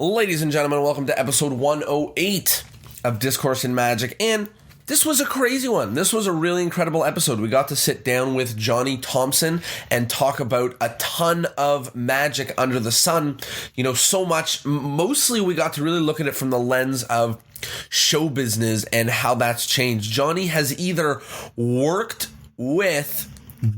Ladies and gentlemen, welcome to episode 108 of Discourse in Magic, and this was a crazy one. This was a really incredible episode. We got to sit down with Johnny Thompson and talk about a ton of magic under the sun. You know, so much. Mostly we got to really look at it from the lens of show business and how that's changed. Johnny has either worked with,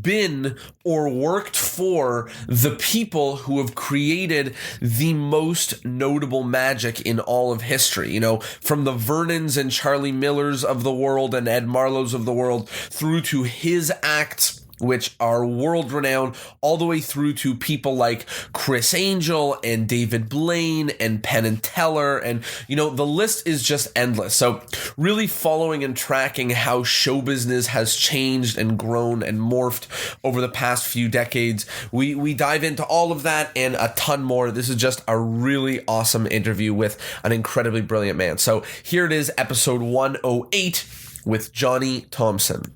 been, or worked for the people who have created the most notable magic in all of history. You know, from the Vernons and Charlie Millers of the world and Ed Marlowe's of the world through to his acts, which are world-renowned, all the way through to people like Chris Angel and David Blaine and Penn and Teller, and, you know, the list is just endless. So really following and tracking how show business has changed and grown and morphed over the past few decades. We dive into all of that and a ton more. This is just a really awesome interview with an incredibly brilliant man. So here it is, episode 108 with Johnny Thompson.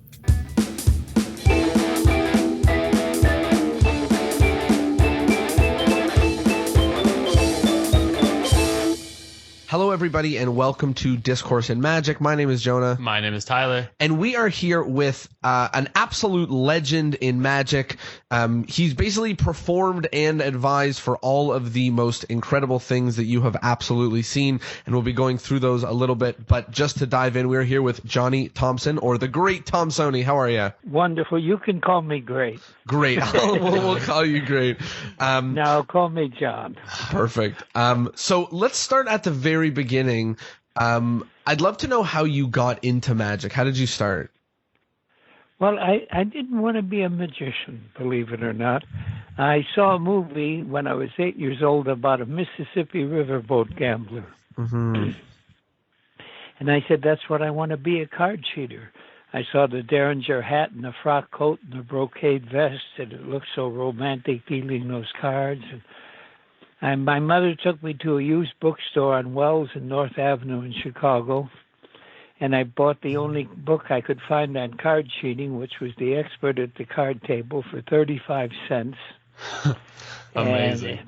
Hello, everybody, and welcome to Discourse in Magic. My name is Jonah. My name is Tyler. And we are here with an absolute legend in Magic. He's basically performed and advised for all of the most incredible things that you have absolutely seen, and we'll be going through those a little bit. But just to dive in, we're here with Johnny Thompson, or the Great Thompsoni. How are you? Wonderful. You can call me Great. Great. We'll call you Great. No, call me John. Perfect. So let's start at the very beginning. I'd love to know how you got into magic. How did you start? Well, I didn't want to be a magician, believe it or not. I saw a movie when I was 8 years old about a Mississippi riverboat gambler. Mm-hmm. And I said, that's what I want to be, a card cheater. I saw the Derringer hat and the frock coat and the brocade vest, and it looked so romantic dealing those cards. And my mother took me to a used bookstore on Wells and North Avenue in Chicago, and I bought the only book I could find on card cheating, which was The Expert at the Card Table, for 35 cents. Amazing.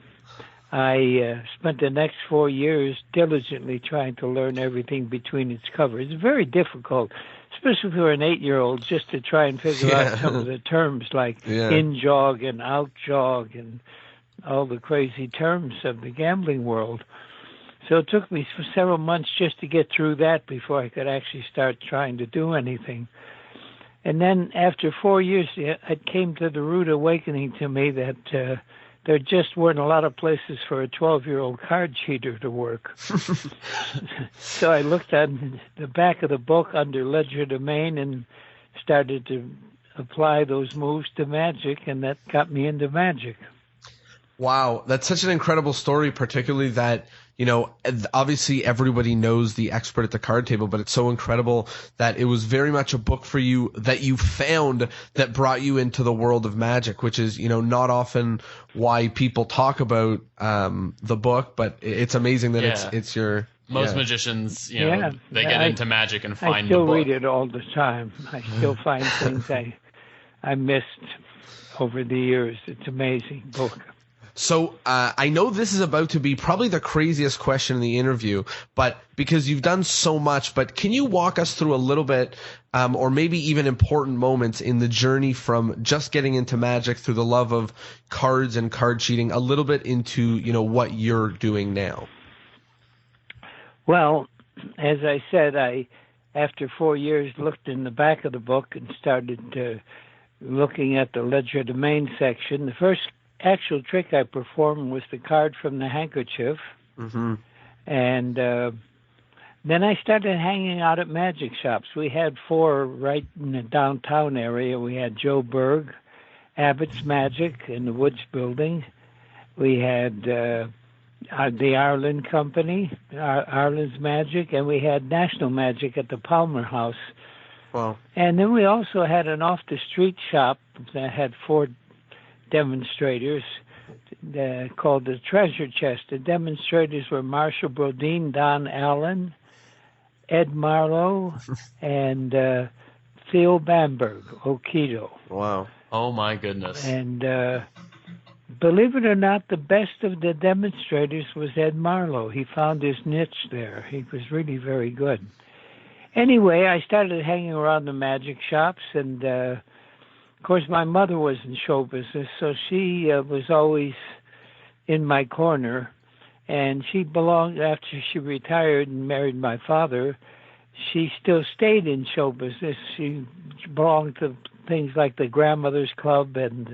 And I spent the next 4 years diligently trying to learn everything between its covers. It's very difficult, especially for an 8-year-old, just to try and figure out some of the terms like in-jog and out-jog and all the crazy terms of the gambling world. So it took me several months just to get through that before I could actually start trying to do anything. And then after 4 years, it came to the rude awakening to me that there just weren't a lot of places for a 12-year-old card cheater to work. So I looked at the back of the book under legerdemain and started to apply those moves to magic, and that got me into magic. Wow, that's such an incredible story, particularly that, you know, obviously everybody knows The Expert at the Card Table, but it's so incredible that it was very much a book for you that you found that brought you into the world of magic, which is, you know, not often why people talk about the book, but it's amazing that it's your... Most magicians, you know, they get into magic and find the book. I still read it all the time. I still find things I missed over the years. It's an amazing book. So I know this is about to be probably the craziest question in the interview, but because you've done so much, but can you walk us through a little bit, or maybe even important moments in the journey from just getting into magic through the love of cards and card cheating, a little bit into, you know, what you're doing now? Well, as I said, after 4 years, looked in the back of the book and started looking at the legerdemain section. The first actual trick I performed was the card from the handkerchief. Mm-hmm. And then I started hanging out at magic shops. We had 4 right in the downtown area. We had Joe Berg, Abbott's Magic in the Woods Building. We had the Ireland Company, Ireland's Magic, and we had National Magic at the Palmer House. Wow. And then we also had an off-the-street shop that had 4 demonstrators called the Treasure Chest. The demonstrators were Marshall Brodeen, Don Allen, Ed Marlowe, and Theo Bamberg, Okido. Wow. Oh, my goodness. And believe it or not, the best of the demonstrators was Ed Marlowe. He found his niche there. He was really very good. Anyway, I started hanging around the magic shops, and of course my mother was in show business, so she was always in my corner. And she belonged, after she retired and married my father, she still stayed in show business. She belonged to things like the Grandmothers Club and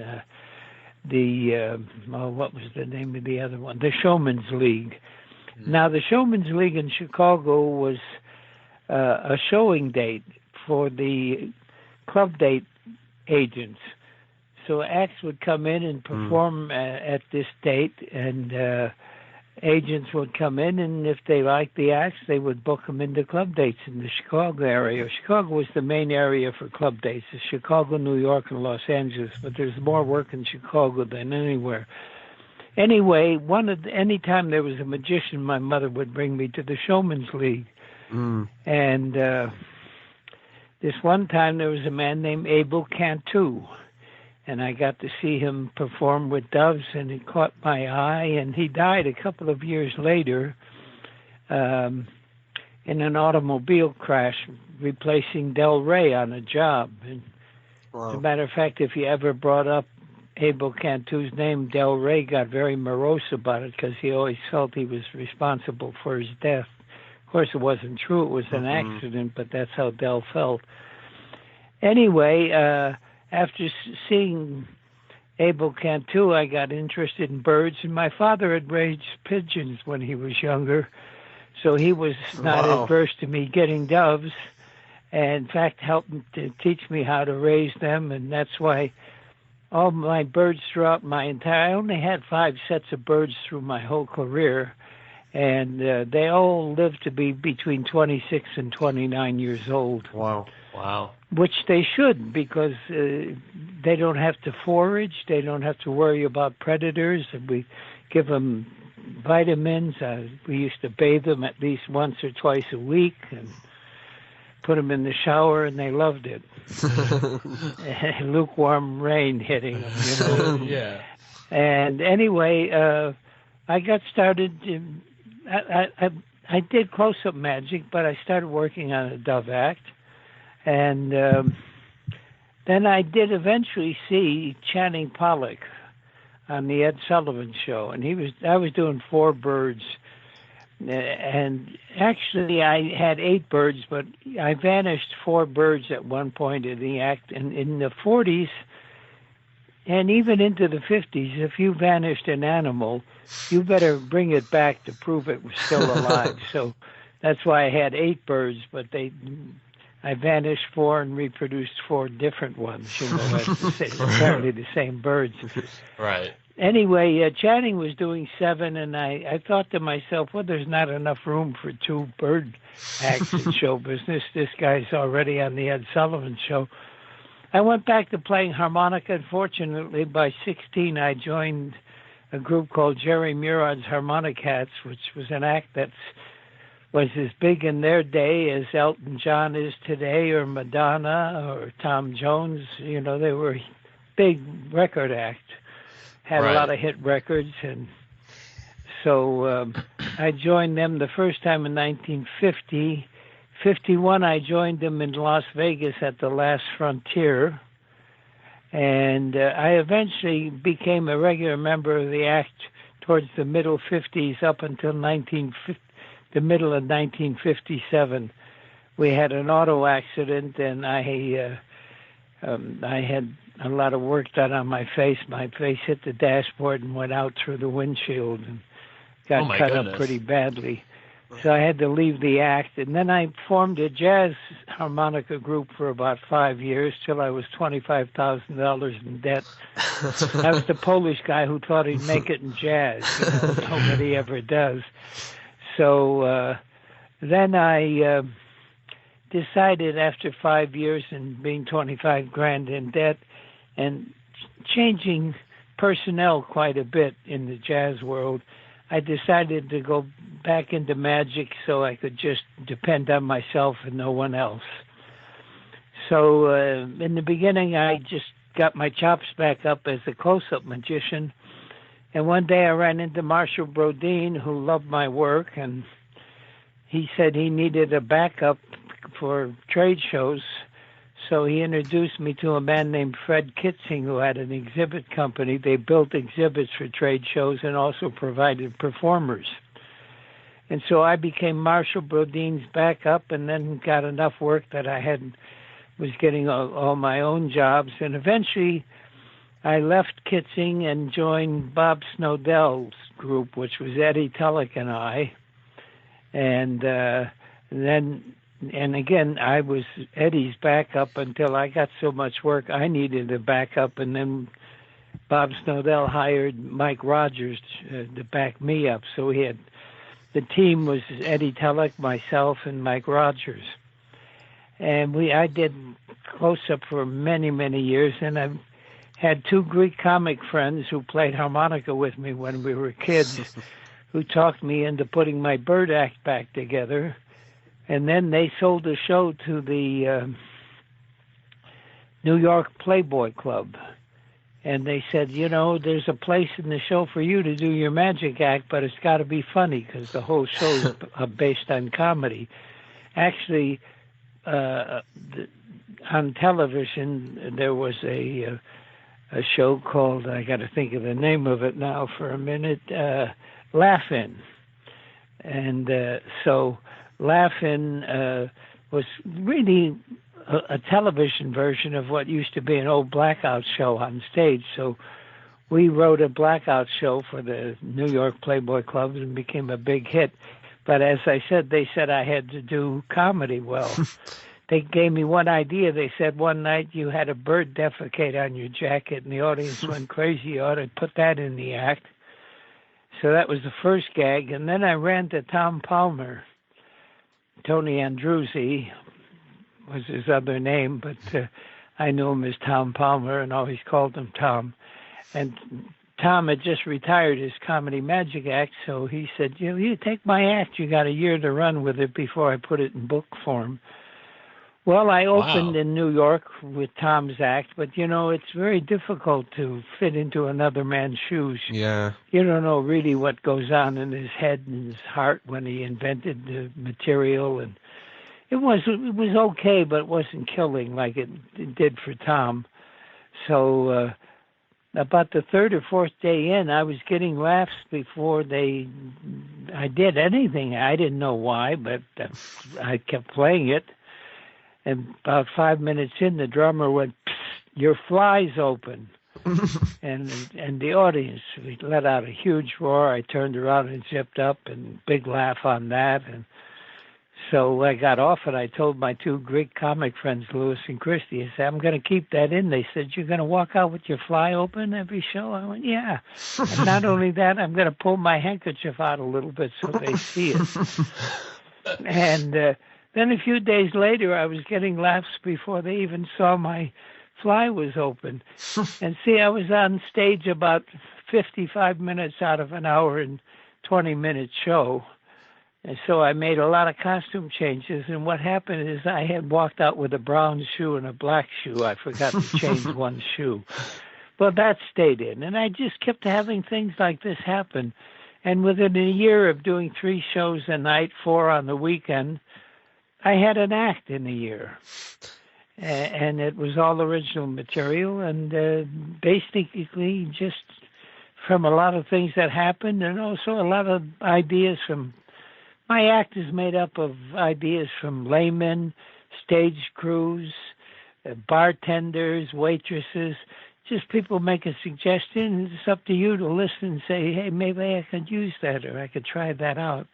what was the name of the other one? The Showman's League. Now, the Showman's League in Chicago was a showing date for the club date agents. So acts would come in and perform at this date, and agents would come in, and if they liked the acts, they would book them into club dates in the Chicago area. Chicago was the main area for club dates. It's Chicago, New York, and Los Angeles, but there's more work in Chicago than anywhere. Anyway, anytime there was a magician, my mother would bring me to the Showman's League. And this one time there was a man named Abel Cantu, and I got to see him perform with doves, and it caught my eye, and he died a couple of years later in an automobile crash replacing Del Rey on a job. And as a matter of fact, if you ever brought up Abel Cantu's name, Del Rey got very morose about it because he always felt he was responsible for his death. Of course, it wasn't true. It was an accident, but that's how Del felt. Anyway, after seeing Abel Cantu, I got interested in birds, and my father had raised pigeons when he was younger, so he was not adverse to me getting doves, and in fact helped to teach me how to raise them, and that's why all my birds throughout I only had 5 sets of birds through my whole career, and they all lived to be between 26 and 29 years old. Wow. Which they should, because they don't have to forage, they don't have to worry about predators, and we give them vitamins. We used to bathe them at least once or twice a week and put them in the shower, and they loved it. Lukewarm rain hitting them, Yeah. And anyway, I got started. I did close-up magic, but I started working on a dove act. And then I did eventually see Channing Pollock on the Ed Sullivan Show, and I was doing 4 birds, and actually I had 8 birds, but I vanished 4 birds at one point in the act. And in the 40s and even into the 50s, if you vanished an animal, you better bring it back to prove it was still alive. So that's why I had 8 birds, but I vanished 4 and reproduced 4 different ones, apparently the same birds. Right. Anyway, Channing was doing 7, and I thought to myself, well, there's not enough room for 2 bird acts in show business. This guy's already on the Ed Sullivan Show. I went back to playing harmonica, and fortunately, by 16, I joined a group called Jerry Murod's Harmonic Hats, which was an act that was as big in their day as Elton John is today, or Madonna, or Tom Jones. They were a big record act, had a lot of hit records, and so I joined them the first time in 1950. 51, I joined them in Las Vegas at the Last Frontier, and I eventually became a regular member of the act towards the middle 50s up until the middle of 1957. We had an auto accident, and I had a lot of work done on my face. My face hit the dashboard and went out through the windshield and got cut up pretty badly. So I had to leave the act, and then I formed a jazz harmonica group for about 5 years till I was $25,000 in debt. I was the Polish guy who thought he'd make it in jazz. Nobody ever does. So then I decided after 5 years and being 25 grand in debt and changing personnel quite a bit in the jazz world, I decided to go back into magic so I could just depend on myself and no one else. So in the beginning, I just got my chops back up as a close-up magician. And one day I ran into Marshall Brodeen, who loved my work, and he said he needed a backup for trade shows. So he introduced me to a man named Fred Kitzing, who had an exhibit company. They built exhibits for trade shows and also provided performers. And so I became Marshall Brodeen's backup, and then got enough work that I was getting all my own jobs. And eventually I left Kitzing and joined Bob Snowdell's group, which was Eddie Tulloch and I. And again, I was Eddie's backup until I got so much work I needed a backup. And then Bob Snowdell hired Mike Rogers to back me up. So the team was Eddie Tulloch, myself, and Mike Rogers. And I did close-up for many, many years. And I had two Greek comic friends who played harmonica with me when we were kids, who talked me into putting my Bird Act back together. And then they sold the show to the New York Playboy Club. And they said, there's a place in the show for you to do your magic act, but it's got to be funny because the whole show is based on comedy. Actually, on television, there was a show called, I got to think of the name of it now for a minute, Laugh-In. And so Laugh-In was really a television version of what used to be an old blackout show on stage. So we wrote a blackout show for the New York Playboy Club and became a big hit. But as I said, they said I had to do comedy well. They gave me one idea. They said one night you had a bird defecate on your jacket and the audience went crazy. You ought to put that in the act. So that was the first gag. And then I ran to Tom Palmer. Tony Andruzzi was his other name, but I knew him as Tom Palmer and always called him Tom. And Tom had just retired his comedy magic act, so he said, you take my act. You got a year to run with it before I put it in book form. Well, I opened in New York with Tom's act, but, it's very difficult to fit into another man's shoes. Yeah. You don't know really what goes on in his head and his heart when he invented the material. And it was okay, but it wasn't killing like it did for Tom. So about the third or fourth day in, I was getting laughs before I did anything. I didn't know why, but I kept playing it. And about 5 minutes in, the drummer went, "Your fly's open." and the audience let out a huge roar. I turned around and zipped up, and big laugh on that. And so I got off, and I told my two Greek comic friends, Louis and Christy, I said, I'm going to keep that in. They said, you're going to walk out with your fly open every show? I went, yeah. And not only that, I'm going to pull my handkerchief out a little bit so they see it. And then a few days later, I was getting laughs before they even saw my fly was open. And see, I was on stage about 55 minutes out of an hour and 20-minute show. And so I made a lot of costume changes. And what happened is I had walked out with a brown shoe and a black shoe. I forgot to change one shoe. Well, that stayed in. And I just kept having things like this happen. And within a year of doing 3 shows a night, 4 on the weekend, I had an act in a year. And it was all original material. And basically just from a lot of things that happened and also a lot of ideas from... My act is made up of ideas from laymen, stage crews, bartenders, waitresses, just people make a suggestion. It's up to you to listen and say, hey, maybe I could use that or I could try that out.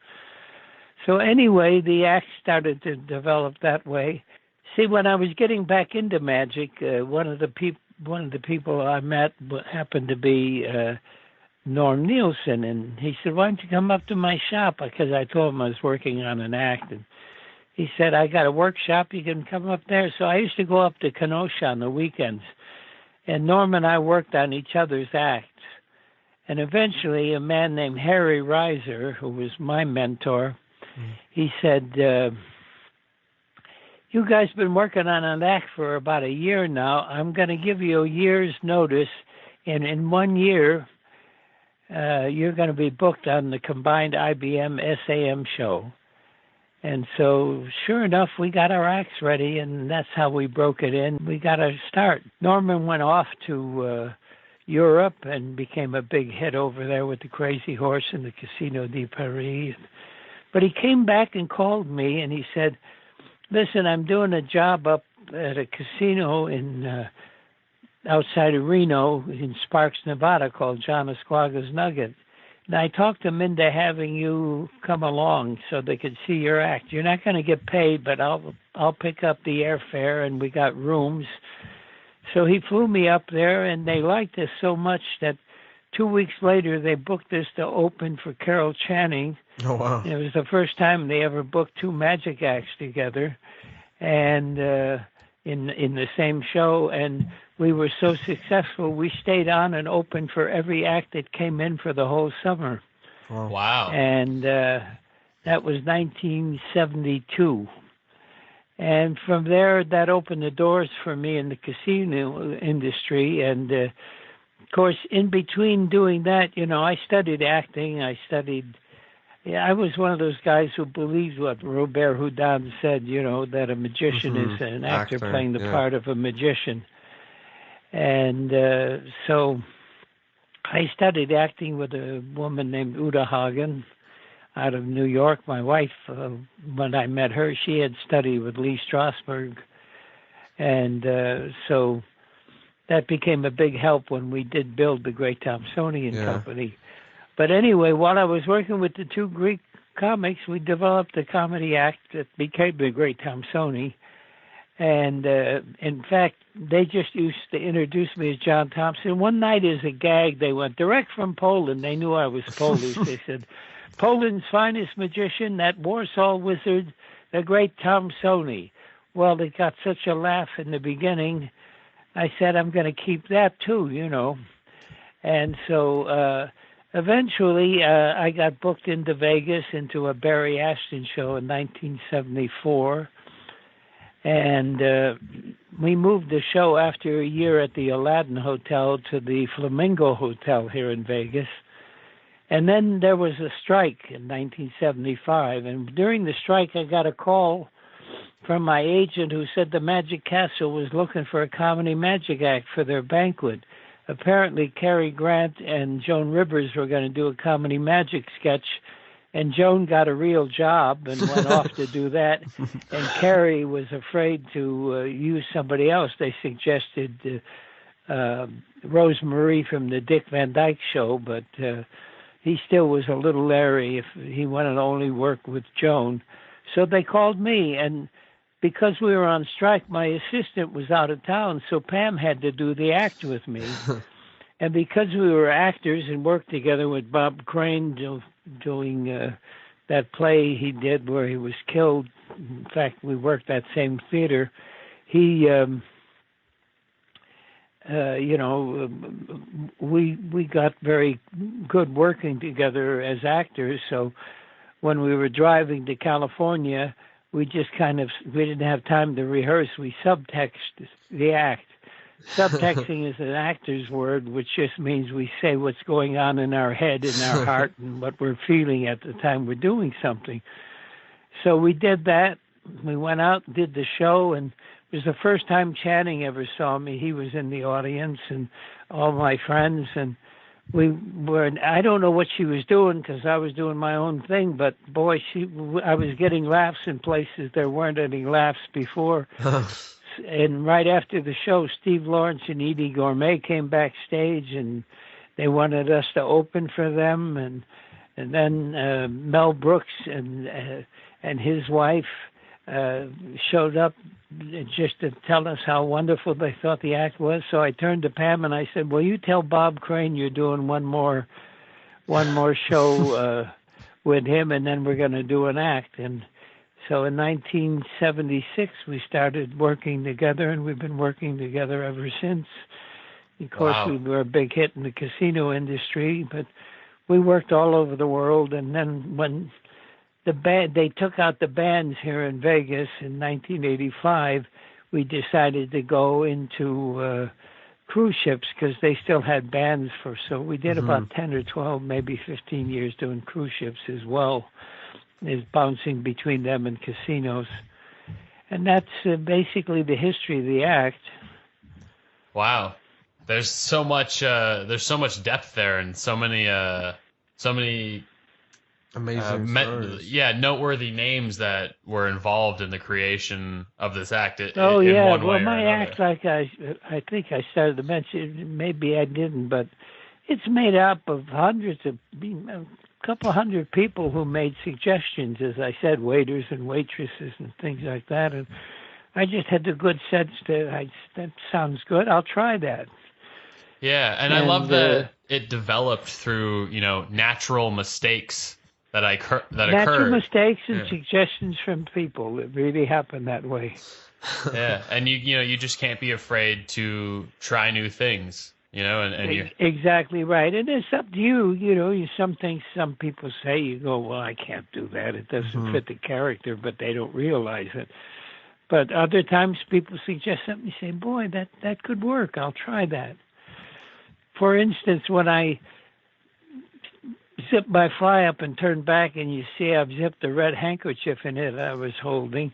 So anyway, the act started to develop that way. See, when I was getting back into magic, one of the people I met happened to be Norm Nielsen, and he said, why don't you come up to my shop? Because I told him I was working on an act, and he said, I got a workshop, you can come up there. So I used to go up to Kenosha on the weekends, and Norm and I worked on each other's acts. And eventually a man named Harry Reiser, who was my mentor, he said, you guys been working on an act for about a year now. I'm going to give you a year's notice, and in 1 year, you're going to be booked on the combined IBM SAM show. And so, sure enough, we got our acts ready, and that's how we broke it in. We got a start. Norman went off to Europe and became a big hit over there with the Crazy Horse and the Casino de Paris. But he came back and called me, and he said, listen, I'm doing a job up at a casino in outside of Reno in Sparks, Nevada, called John Esquaga's Nugget. And I talked them into having you come along so they could see your act. You're not going to get paid, but I'll pick up the airfare, and we got rooms. So he flew me up there, and they liked us so much that 2 weeks later they booked us to open for Carol Channing. Oh, wow. It was the first time they ever booked two magic acts together, and in the same show. And we were so successful, we stayed on and opened for every act that came in for the whole summer. Wow. And that was 1972. And from there, that opened the doors for me in the casino industry. And, of course, in between doing that, I studied acting. I was one of those guys who believes what Robert Houdin said, that a magician is an actor playing the part of a magician. And so I studied acting with a woman named Uta Hagen out of New York. My wife, when I met her, she had studied with Lee Strasberg. And so that became a big help when we did build the Great Thompsonian Company. But anyway, while I was working with the two Greek comics, we developed a comedy act that became the Great Thompsoni. And in fact, they just used to introduce me as John Thompson. One night as a gag, they went direct from Poland. They knew I was Polish. They said, Poland's finest magician, that Warsaw wizard, the Great Thompsoni. Well, they got such a laugh in the beginning. I said, I'm going to keep that too, And so eventually I got booked into Vegas into a Barry Ashton show in 1974. And we moved the show after a year at the Aladdin Hotel to the Flamingo Hotel here in Vegas. And then there was a strike in 1975. And during the strike, I got a call from my agent who said the Magic Castle was looking for a comedy magic act for their banquet. Apparently, Cary Grant and Joan Rivers were going to do a comedy magic sketch. And Joan got a real job and went off to do that. And Cary was afraid to use somebody else. They suggested Rose Marie from the Dick Van Dyke Show, but he still was a little leery if he wanted to only work with Joan. So they called me, and because we were on strike, my assistant was out of town, so Pam had to do the act with me. And because we were actors and worked together with Bob Crane doing that play he did where he was killed, in fact, we worked that same theater, he, we got very good working together as actors. So when we were driving to California, we didn't have time to rehearse. We subtext the act. Subtexting is an actor's word, which just means we say what's going on in our head, in our heart, and what we're feeling at the time we're doing something. So we did that. We went out, did the show, and it was the first time Channing ever saw me. He was in the audience, and all my friends, and I don't know what she was doing because I was doing my own thing, but boy, I was getting laughs in places there weren't any laughs before. And right after the show, Steve Lawrence and Edie Gourmet came backstage, and they wanted us to open for them. And then Mel Brooks and his wife showed up just to tell us how wonderful they thought the act was. So I turned to Pam and I said, "Will you tell Bob Crane you're doing one more show with him, and then we're going to do an act." And so in 1976, we started working together, and we've been working together ever since. Of course, we were a big hit in the casino industry, but we worked all over the world. And then when they took out the bands here in Vegas in 1985, we decided to go into cruise ships because they still had bands so we did about 10 or 12, maybe 15 years doing cruise ships as well, is bouncing between them and casinos. And that's basically the history of the act. Wow. There's so much depth there, and so many amazing stories. Noteworthy names that were involved in the creation of this act. My act, like I think I started to mention, maybe I didn't, but it's made up of a couple hundred people who made suggestions, as I said, waiters and waitresses and things like that, and I just had the good sense that sounds good, I'll try that. Yeah, and I love that it developed through, natural mistakes that occurred. Natural mistakes and suggestions from people. It really happened that way. Yeah, and you just can't be afraid to try new things, and you exactly right. And it's up to you. Some things some people say, you go, well, I can't do that. It doesn't fit the character, but they don't realize it. But other times people suggest something, you say, boy, that could work. I'll try that. For instance, when I zip my fly up and turn back and you see I've zipped a red handkerchief in it I was holding,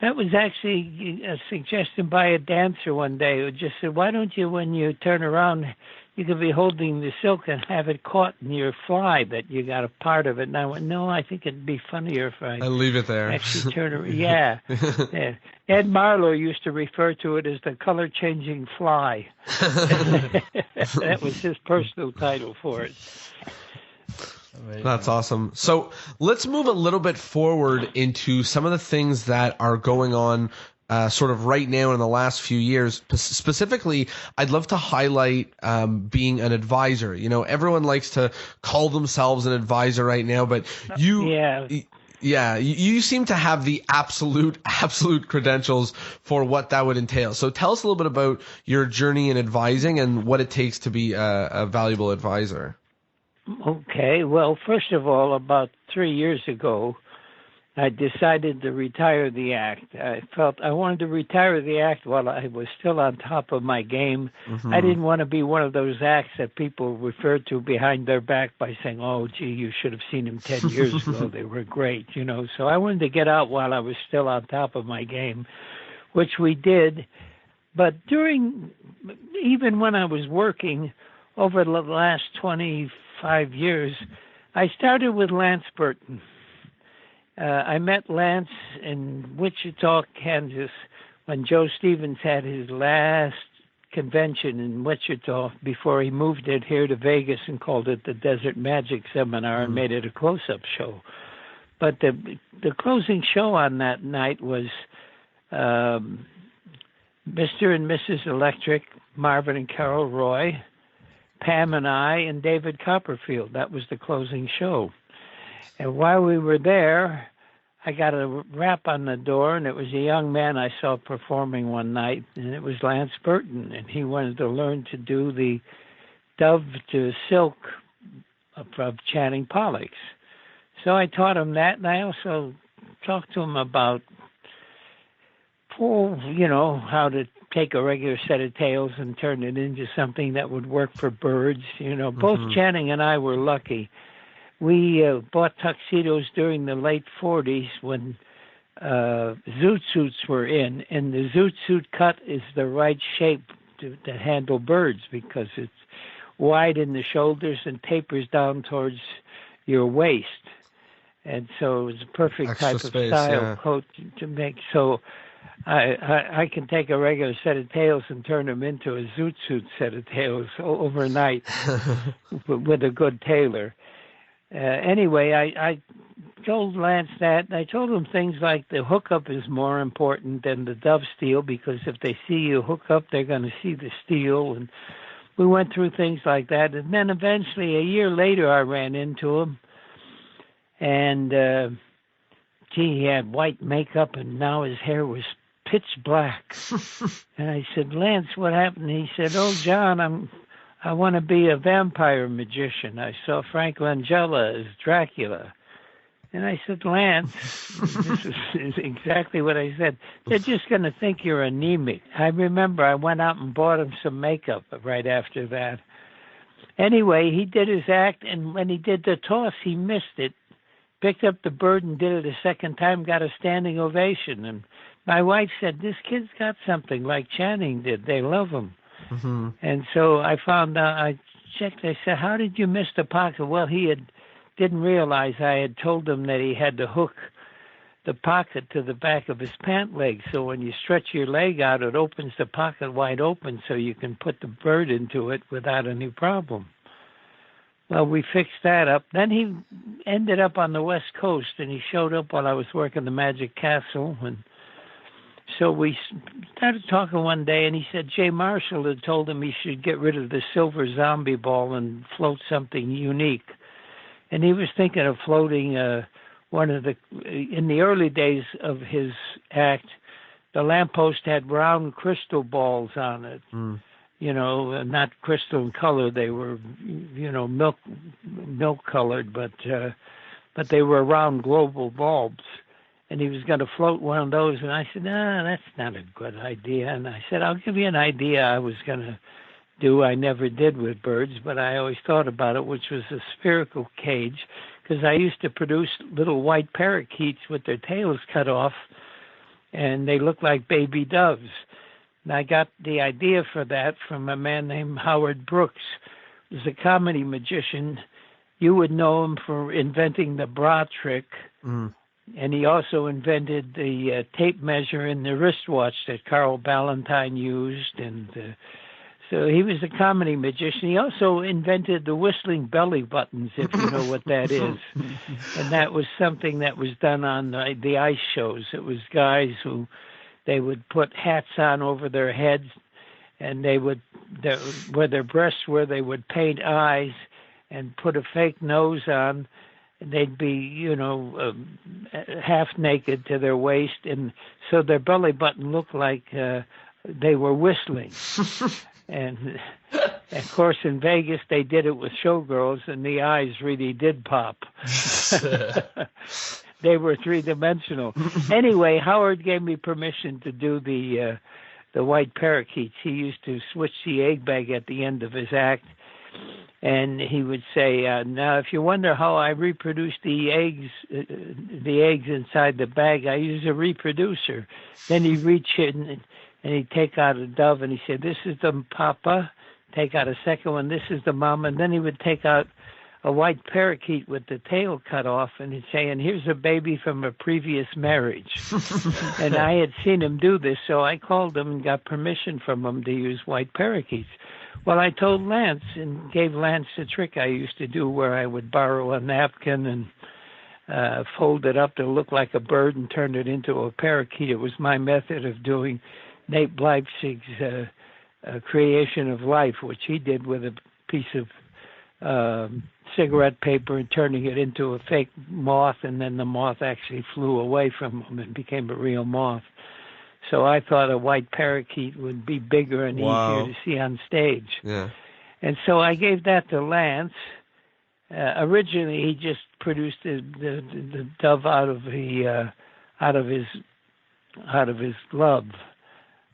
that was actually a suggestion by a dancer one day who just said, why don't you, when you turn around, you could be holding the silk and have it caught in your fly, that you got a part of it. And I went, no, I think it'd be funnier if I leave it there. Actually turn around. Yeah. Ed Marlowe used to refer to it as the color-changing fly. That was his personal title for it. That's awesome. So let's move a little bit forward into some of the things that are going on sort of right now in the last few years. Specifically, I'd love to highlight being an advisor. Everyone likes to call themselves an advisor right now, but you seem to have the absolute credentials for what that would entail. So tell us a little bit about your journey in advising and what it takes to be a valuable advisor. Okay. Well, first of all, about 3 years ago, I decided to retire the act. I felt I wanted to retire the act while I was still on top of my game. I didn't want to be one of those acts that people refer to behind their back by saying, oh, gee, you should have seen them 10 years ago. They were great, So I wanted to get out while I was still on top of my game, which we did. But even when I was working over the last 25 years, I started with Lance Burton. I met Lance in Wichita, Kansas, when Joe Stevens had his last convention in Wichita before he moved it here to Vegas and called it the Desert Magic Seminar and made it a close-up show. But the closing show on that night was Mr. and Mrs. Electric, Marvin and Carol Roy, Pam and I, and David Copperfield. That was the closing show. And while we were there, I got a rap on the door, and it was a young man I saw performing one night, and it was Lance Burton, and he wanted to learn to do the dove to silk of Channing Pollock's. So I taught him that, and I also talked to him about, how to take a regular set of tails and turn it into something that would work for birds. Both Channing and I were lucky. We bought tuxedos during the late 40s when zoot suits were in, and the zoot suit cut is the right shape to handle birds because it's wide in the shoulders and tapers down towards your waist. And so it was a perfect extra type space, of style coat to make. So I can take a regular set of tails and turn them into a zoot suit set of tails overnight with a good tailor. Anyway, I told Lance that. I told him things like the hookup is more important than the dove steel because if they see you hook up, they're going to see the steel. And we went through things like that. And then eventually, a year later, I ran into him. And, he had white makeup, and now his hair was pitch black. And I said, Lance, what happened? He said, oh, John, I want to be a vampire magician. I saw Frank Langella as Dracula. And I said, Lance, this is exactly what I said. They're just going to think you're anemic. I remember I went out and bought him some makeup right after that. Anyway, he did his act, and when he did the toss, he missed it. Picked up the bird and did it a second time, got a standing ovation. And my wife said, this kid's got something like Channing did. They love him. Mm-hmm. And so I found out, I checked, I said, how did you miss the pocket? Well, didn't realize I had told him that he had to hook the pocket to the back of his pant leg. So when you stretch your leg out, it opens the pocket wide open so you can put the bird into it without any problem. Well, we fixed that up. Then he ended up on the West Coast, and he showed up while I was working the Magic Castle. And so we started talking one day, and he said Jay Marshall had told him he should get rid of the silver zombie ball and float something unique. And he was thinking of floating in the early days of his act, the lamppost had round crystal balls on it. Mm. You know, not crystal in color. They were, milk colored, but they were round global bulbs. And he was going to float one of those. And I said, no, that's not a good idea. And I said, I'll give you an idea I was going to do. I never did with birds, but I always thought about it, which was a spherical cage, because I used to produce little white parakeets with their tails cut off, and they looked like baby doves. And I got the idea for that from a man named Howard Brooks. He was a comedy magician. You would know him for inventing the bra trick. Mm. And he also invented the tape measure in the wristwatch that Carl Ballantine used. And so he was a comedy magician. He also invented the whistling belly buttons, if you know what that is. And that was something that was done on the ice shows. It was guys who, they would put hats on over their heads, and they would, where their breasts were, they would paint eyes and put a fake nose on. And they'd be, half naked to their waist, and so their belly button looked like they were whistling. And of course, in Vegas, they did it with showgirls, and the eyes really did pop. They were three-dimensional. Anyway, Howard gave me permission to do the white parakeets. He used to switch the egg bag at the end of his act, and he would say, now, if you wonder how I reproduce the eggs inside the bag, I use a reproducer. Then he'd reach in and he'd take out a dove, and he said, this is the papa. Take out a second one. This is the mama. And then he would take out a white parakeet with the tail cut off, and he'd say, and here's a baby from a previous marriage. And I had seen him do this, so I called him and got permission from him to use white parakeets. Well, I told Lance and gave Lance the trick I used to do where I would borrow a napkin and fold it up to look like a bird and turn it into a parakeet. It was my method of doing Nate Leipzig's creation of life, which he did with a piece of cigarette paper and turning it into a fake moth, and then the moth actually flew away from him and became a real moth. So I thought a white parakeet would be bigger and easier to see on stage. Yeah. And so I gave that to Lance. Originally, he just produced the dove out of his glove.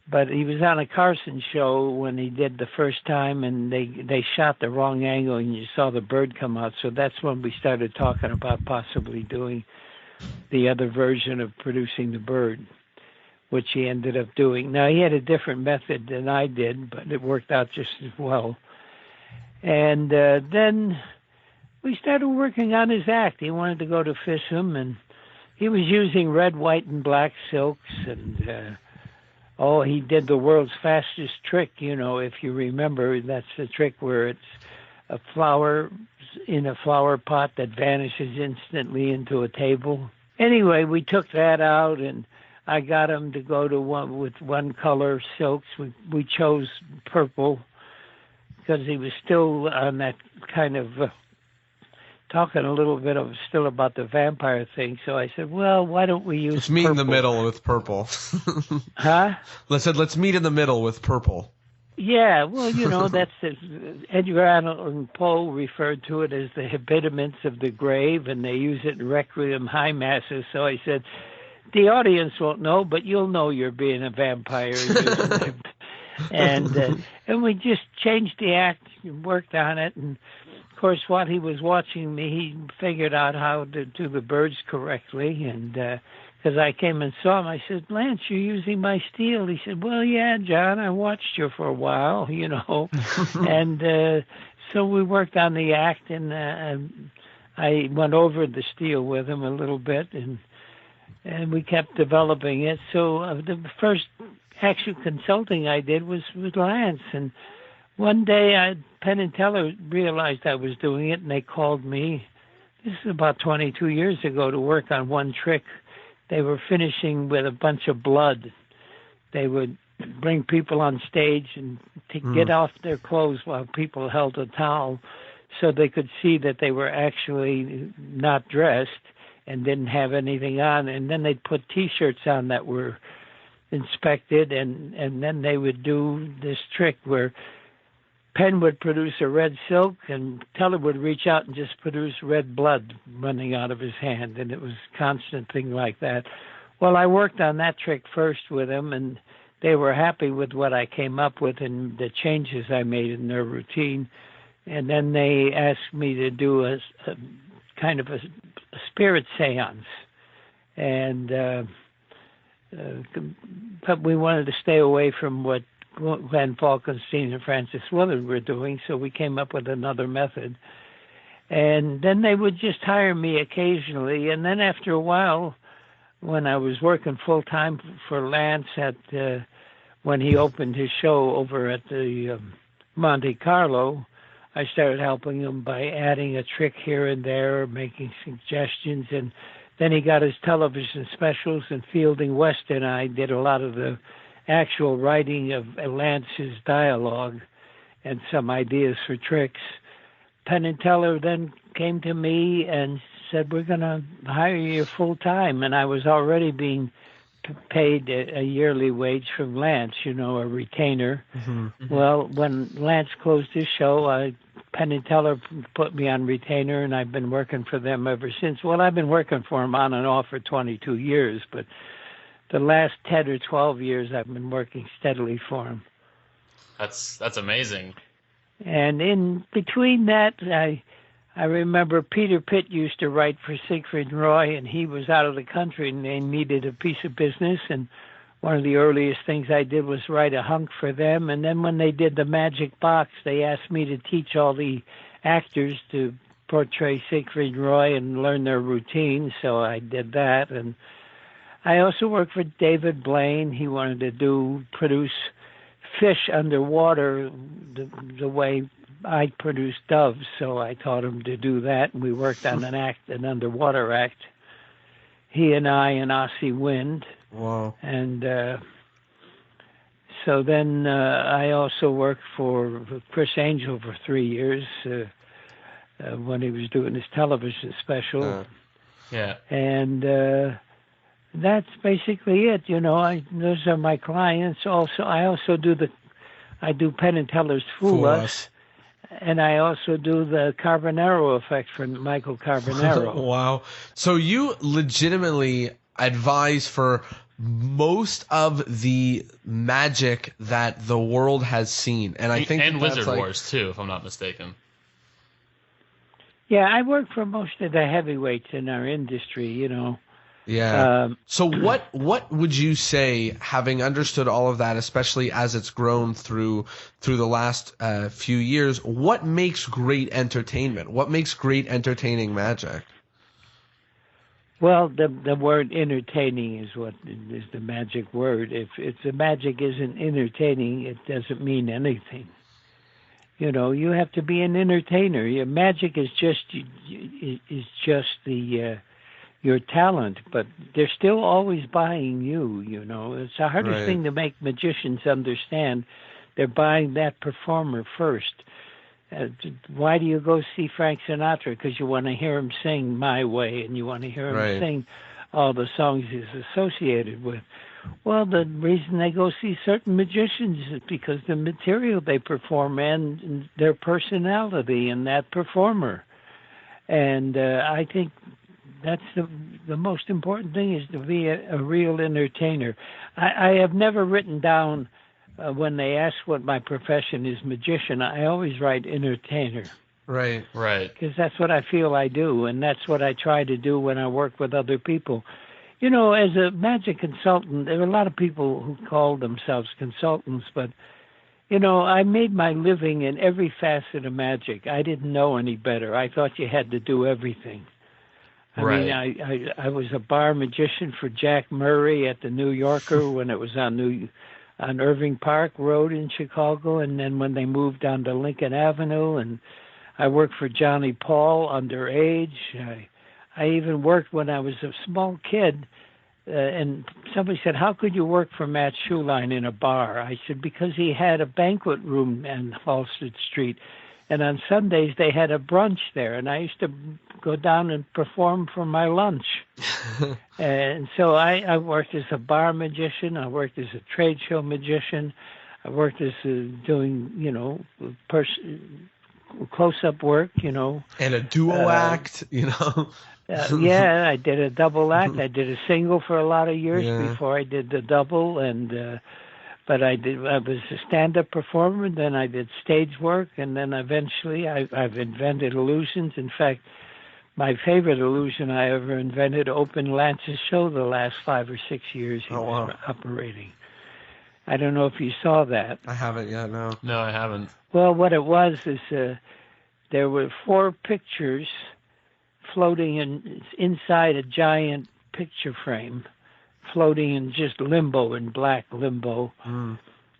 But he was on a Carson show when he did the first time, and they shot the wrong angle, and you saw the bird come out. So that's when we started talking about possibly doing the other version of producing the bird, which he ended up doing. Now, he had a different method than I did, but it worked out just as well. And then we started working on his act. He wanted to go to FISM, and he was using red, white, and black silks, and he did the world's fastest trick, if you remember. That's the trick where it's a flower in a flower pot that vanishes instantly into a table. Anyway, we took that out, and I got him to go to one color silks. We chose purple because he was still on that kind of talking a little bit still about the vampire thing. So I said, well, why don't we use Let's meet in the middle with purple. Huh? Let's meet in the middle with purple. Yeah, well, that's Edgar Allan Poe referred to it as the habiliments of the grave, and they use it in Requiem high masses. So I said, the audience won't know, but you'll know you're being a vampire. And we just changed the act, and worked on it, and of course, while he was watching me, he figured out how to do the birds correctly, and because I came and saw him, I said, Lance, you're using my steel. He said, well, yeah, John, I watched you for a while, and so we worked on the act, and I went over the steel with him a little bit, and we kept developing it. So the first actual consulting I did was with Lance, and one day Penn and Teller realized I was doing it, and they called me. This is about 22 years ago, to work on one trick. They were finishing with a bunch of blood. They would bring people on stage and get off their clothes while people held a towel, so they could see that they were actually not dressed and didn't have anything on. And then they'd put T-shirts on that were inspected, and then they would do this trick where Penn would produce a red silk, and Teller would reach out and just produce red blood running out of his hand, and it was a constant thing like that. Well, I worked on that trick first with them, and they were happy with what I came up with and the changes I made in their routine. And then they asked me to do a kind of a spirit seance, and but we wanted to stay away from what Glenn Falkenstein and Francis Willard were doing, so we came up with another method. And then they would just hire me occasionally, and then after a while, when I was working full-time for Lance when he opened his show over at the Monte Carlo, I started helping him by adding a trick here and there, making suggestions, and then he got his television specials, and Fielding West and I did a lot of the actual writing of Lance's dialogue and some ideas for tricks. Penn and Teller then came to me and said, we're going to hire you full time. And I was already being paid a yearly wage from Lance, a retainer. Mm-hmm. Well, when Lance closed his show, Penn and Teller put me on retainer, and I've been working for them ever since. Well, I've been working for them on and off for 22 years, but the last 10 or 12 years, I've been working steadily for him. That's amazing. And in between that, I remember Peter Pitt used to write for Siegfried and Roy, and he was out of the country, and they needed a piece of business. And one of the earliest things I did was write a hunk for them. And then when they did the Magic Box, they asked me to teach all the actors to portray Siegfried and Roy and learn their routine. So I did that. And I also worked for David Blaine. He wanted to produce fish underwater the way I produced doves, so I taught him to do that, and we worked on an underwater act. He and I and Ossie Wind. Wow. And so then I also worked for Chris Angel for 3 years when he was doing his television special. Yeah. And that's basically it. Those are my clients. Also, I do Penn and Teller's Fool Us, and I also do the Carbonaro effect for Michael Carbonaro. Wow! So you legitimately advise for most of the magic that the world has seen, and I think and Wizard Wars too, if I'm not mistaken. Yeah, I work for most of the heavyweights in our industry. Yeah. So what would you say, having understood all of that, especially as it's grown through the last few years, what makes great entertainment? What makes great entertaining magic? Well, the word entertaining is what is the magic word. If the magic isn't entertaining, it doesn't mean anything. You have to be an entertainer. Your magic is just your talent, but they're still always buying you. It's the hardest thing to make magicians understand. They're buying that performer first. Why do you go see Frank Sinatra? Because you want to hear him sing My Way, and you want to hear him sing all the songs he's associated with. Well, the reason they go see certain magicians is because the material they perform and their personality in that performer. And I think that's the most important thing, is to be a real entertainer. I have never written down when they ask what my profession is, magician. I always write entertainer. Right. Because that's what I feel I do, and that's what I try to do when I work with other people. You know, as a magic consultant, there are a lot of people who call themselves consultants, but, you know, I made my living in every facet of magic. I didn't know any better. I thought you had to do everything. I mean, I was a bar magician for Jack Murray at the New Yorker when it was on Irving Park Road in Chicago, and then when they moved down to Lincoln Avenue, and I worked for Johnny Paul underage. I even worked when I was a small kid, and somebody said, "How could you work for Matt Schuline in a bar?" I said, "Because he had a banquet room on Halsted Street, and on Sundays they had a brunch there, and I used to go down and perform for my lunch." And so I worked as a bar magician. I worked as a trade show magician. I worked as doing, you know, close-up work, you know. And a duo act, you know. Yeah, I did a double act. I did a single for a lot of years before I did the double, and but I was a stand-up performer. Then I did stage work, and then eventually I've invented illusions. In fact, my favorite illusion I ever invented opened Lance's show the last 5 or 6 years he was operating. I don't know if you saw that. I haven't yet, no. No, I haven't. Well, what it was is there were 4 pictures floating inside a giant picture frame, floating in just limbo, in black limbo.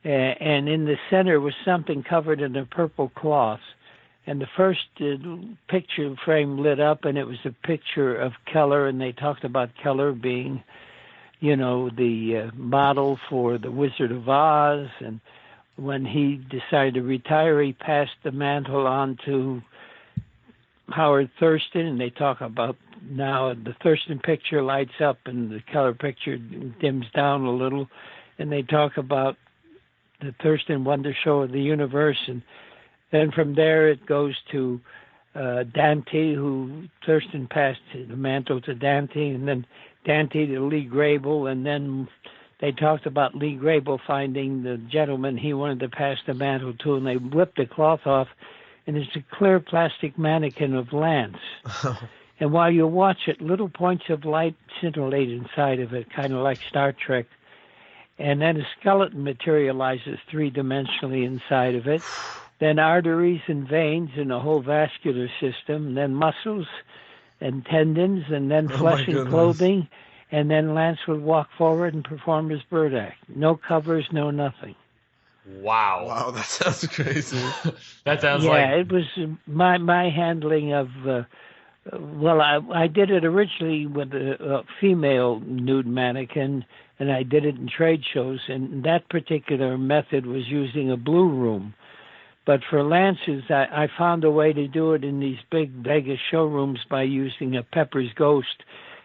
And in the center was something covered in a purple cloth. And the first picture frame lit up, and it was a picture of Keller, and they talked about Keller being, you know, the model for The Wizard of Oz. And when he decided to retire, he passed the mantle on to Howard Thurston, and they talk about now the Thurston picture lights up and the Keller picture dims down a little, and they talk about the Thurston Wonder Show of the Universe, and then from there it goes to Dante, who Thurston passed the mantle to Dante, and then Dante to Lee Grable, and then they talked about Lee Grable finding the gentleman he wanted to pass the mantle to, and they whipped the cloth off, and it's a clear plastic mannequin of Lance. And while you watch it, little points of light scintillate inside of it, kind of like Star Trek. And then a skeleton materializes 3-dimensionally inside of it. Then arteries and veins and a whole vascular system, and then muscles and tendons, and then flesh and clothing. And then Lance would walk forward and perform his bird act. No covers, no nothing. Wow, that sounds crazy. That sounds it was my handling of. Well, I did it originally with a female nude mannequin, and I did it in trade shows. And that particular method was using a blue room. But for Lance's, I found a way to do it in these big Vegas showrooms by using a Pepper's Ghost.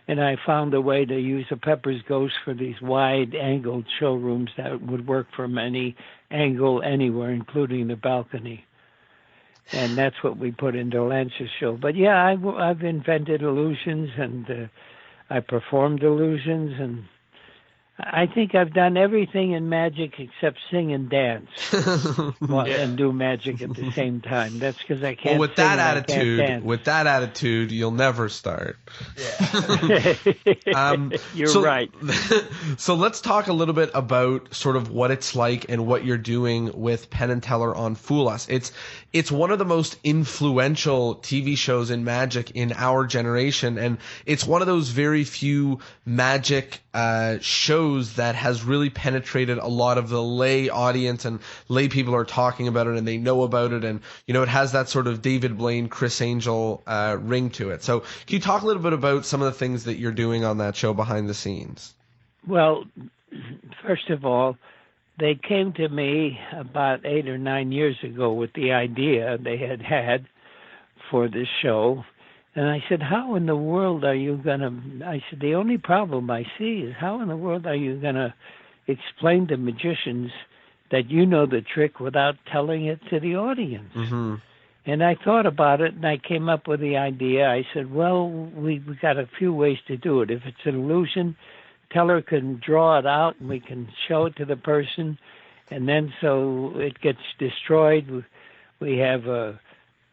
And I found a way to use a Pepper's Ghost for these wide-angled showrooms that would work from any angle anywhere, including the balcony. And that's what we put into Lance's show. But yeah, I've invented illusions, and I performed illusions, and I think I've done everything in magic except sing and dance, and do magic at the same time. That's because I can't. Well, with that attitude, you'll never start. Yeah. You're right. So let's talk a little bit about sort of what it's like and what you're doing with Penn and Teller on Fool Us. It's one of the most influential TV shows in magic in our generation, and it's one of those very few magic shows that has really penetrated a lot of the lay audience, and lay people are talking about it and they know about it, and you know it has that sort of David Blaine, Chris Angel ring to it. So can you talk a little bit about some of the things that you're doing on that show behind the scenes? Well, first of all, they came to me about 8 or 9 years ago with the idea they had for this show. And I said, how in the world are you going to... I said, the only problem I see is how in the world are you going to explain to magicians that you know the trick without telling it to the audience? Mm-hmm. And I thought about it, and I came up with the idea. I said, well, we got a few ways to do it. If it's an illusion, teller can draw it out, and we can show it to the person, and then so it gets destroyed. We have a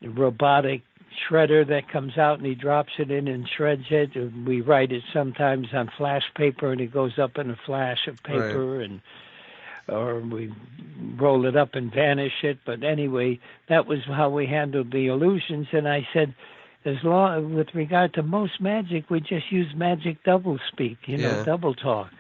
robotic shredder that comes out, and he drops it in and shreds it. And we write it sometimes on flash paper, and it goes up in a flash of paper, right. Or we roll it up and vanish it. But anyway, that was how we handled the illusions. And I said, with regard to most magic, we just use magic double speak, double talk.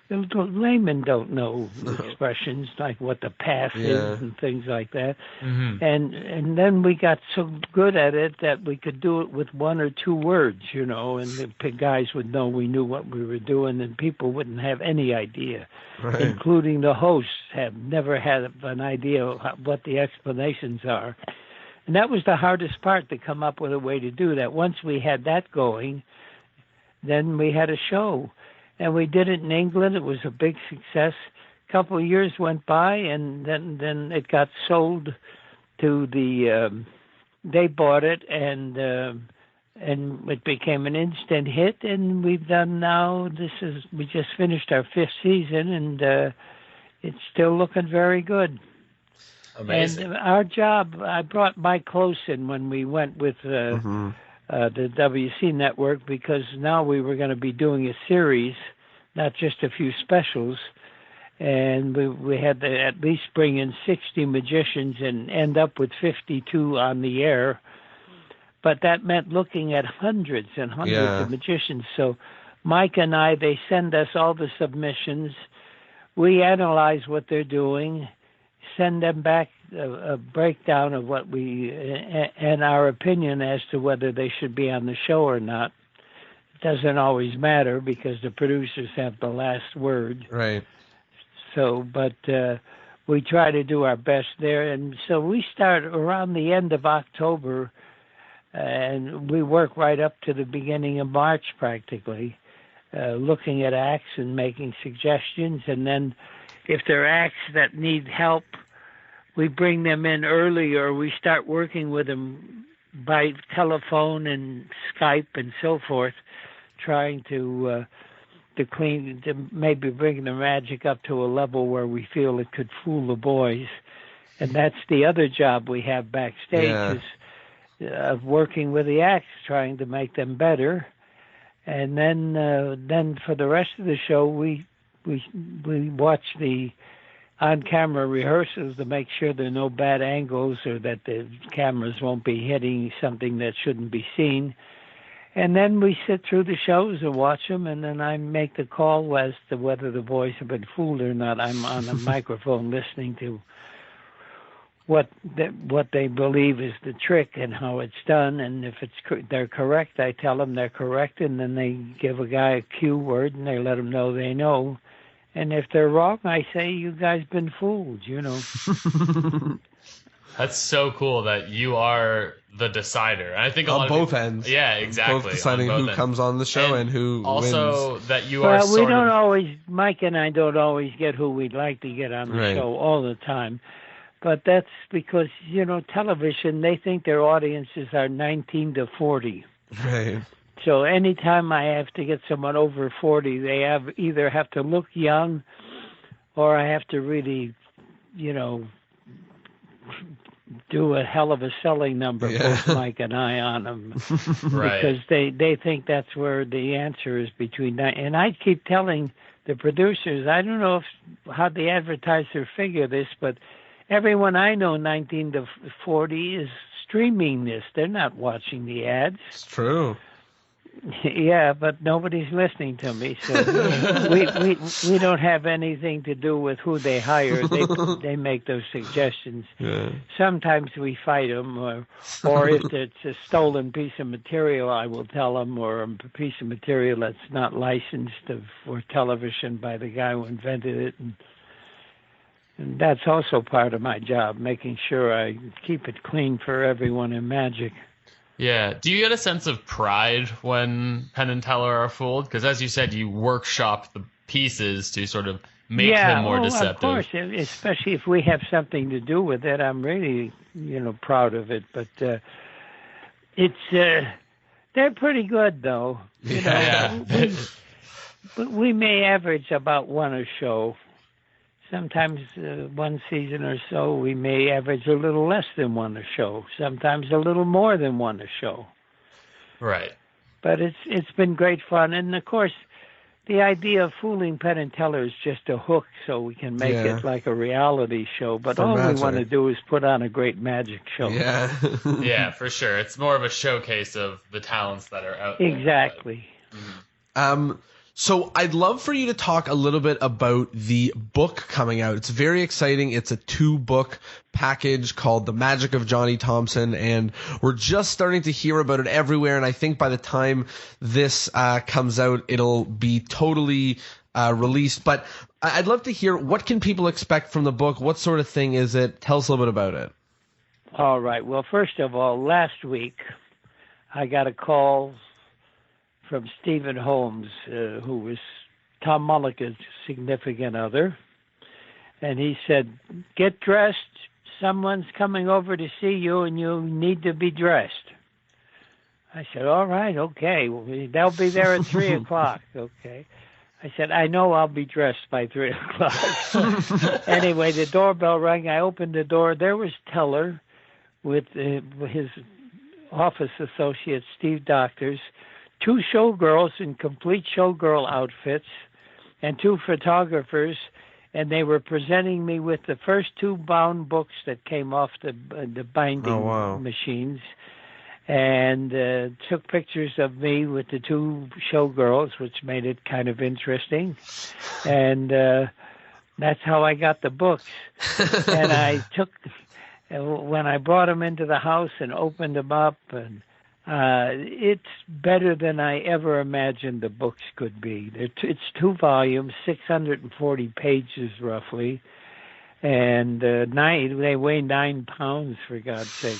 The laymen don't know expressions like what the path is and things like that. Mm-hmm. And then we got so good at it that we could do it with one or two words, and the guys would know we knew what we were doing, and people wouldn't have any idea, Right. including the hosts have never had an idea of what the explanations are. And that was the hardest part, to come up with a way to do that. Once we had that going, then we had a show. And we did it in England. It was a big success. A couple of years went by, and then it got sold to the. They bought it, and it became an instant hit. And we've done now. We just finished our 5th season, and it's still looking very good. Amazing. And our job, I brought Mike Close in when we went with. The WC network, because now we were going to be doing a series, not just a few specials, and we had to at least bring in 60 magicians and end up with 52 on the air. But that meant looking at hundreds and hundreds of magicians. So Mike and I, they send us all the submissions. We analyze what they're doing, send them back a breakdown of what and our opinion as to whether they should be on the show or not. It doesn't always matter because the producers have the last word. Right. So, but we try to do our best there. And so we start around the end of October, and we work right up to the beginning of March practically, looking at acts and making suggestions. And then if there are acts that need help, we bring them in early, or we start working with them by telephone and Skype and so forth, trying to maybe bring the magic up to a level where we feel it could fool the boys. And that's the other job we have backstage, is of working with the acts, trying to make them better. And then for the rest of the show, we watch the on-camera rehearsals to make sure there are no bad angles or that the cameras won't be hitting something that shouldn't be seen. And then we sit through the shows and watch them, and then I make the call as to whether the boys have been fooled or not. I'm on a microphone listening to what they believe is the trick and how it's done. And if they're correct, I tell them they're correct, and then they give a guy a cue word, and they let them know they know. And if they're wrong, I say, you guys been fooled, That's so cool that you are the decider. I think on both ends. Yeah, exactly. Both deciding who comes on the show and who also wins. That you are. Well, we don't always. Mike and I don't always get who we'd like to get on the show all the time, but that's because television. They think their audiences are 19 to 40. Right. So anytime I have to get someone over 40, they either have to look young, or I have to really, do a hell of a selling number, both Mike and I, on them. Right. Because they think that's where the answer is between that. And I keep telling the producers, I don't know how the advertiser figure this, but everyone I know 19 to 40 is streaming this. They're not watching the ads. It's true. Yeah, but nobody's listening to me, so we don't have anything to do with who they hire. They make those suggestions. Yeah. Sometimes we fight them, or if it's a stolen piece of material, I will tell them, or a piece of material that's not licensed for television by the guy who invented it, and that's also part of my job, making sure I keep it clean for everyone in magic. Yeah. Do you get a sense of pride when Penn and Teller are fooled? Because as you said, you workshop the pieces to sort of make them Yeah, more of course, deceptive. especially if we have something to do with it. I'm really, proud of it. But it's they're pretty good, though. Yeah. We may average about one a show. Sometimes one season or so, we may average a little less than one a show. Sometimes a little more than one a show. Right. But it's been great fun, and of course, the idea of fooling Penn and Teller is just a hook, so we can make it like a reality show. But all we want to do is put on a great magic show. Yeah. Yeah, for sure. It's more of a showcase of the talents that are out there. Exactly. So I'd love for you to talk a little bit about the book coming out. It's very exciting. It's a 2-book package called The Magic of Johnny Thompson, and we're just starting to hear about it everywhere. And I think by the time this comes out, it'll be totally released. But I'd love to hear, what can people expect from the book? What sort of thing is it? Tell us a little bit about it. All right. Well, first of all, last week I got a call from Stephen Holmes, who was Tom Mulligan's significant other. And he said, "Get dressed. Someone's coming over to see you, and you need to be dressed." I said, "All right, okay. Well, they'll be there at 3 o'clock." Okay. I said, "I know I'll be dressed by 3 o'clock." Anyway, the doorbell rang. I opened the door. There was Teller with his office associate, Steve Doctors, 2 showgirls in complete showgirl outfits, and 2 photographers, and they were presenting me with the first 2 bound books that came off the binding machines, and took pictures of me with the 2 showgirls, which made it kind of interesting, and that's how I got the books. And when I brought them into the house and opened them up, and it's better than I ever imagined the books could be. It's 2 volumes, 640 pages roughly, and they weigh 9 pounds, for God's sake.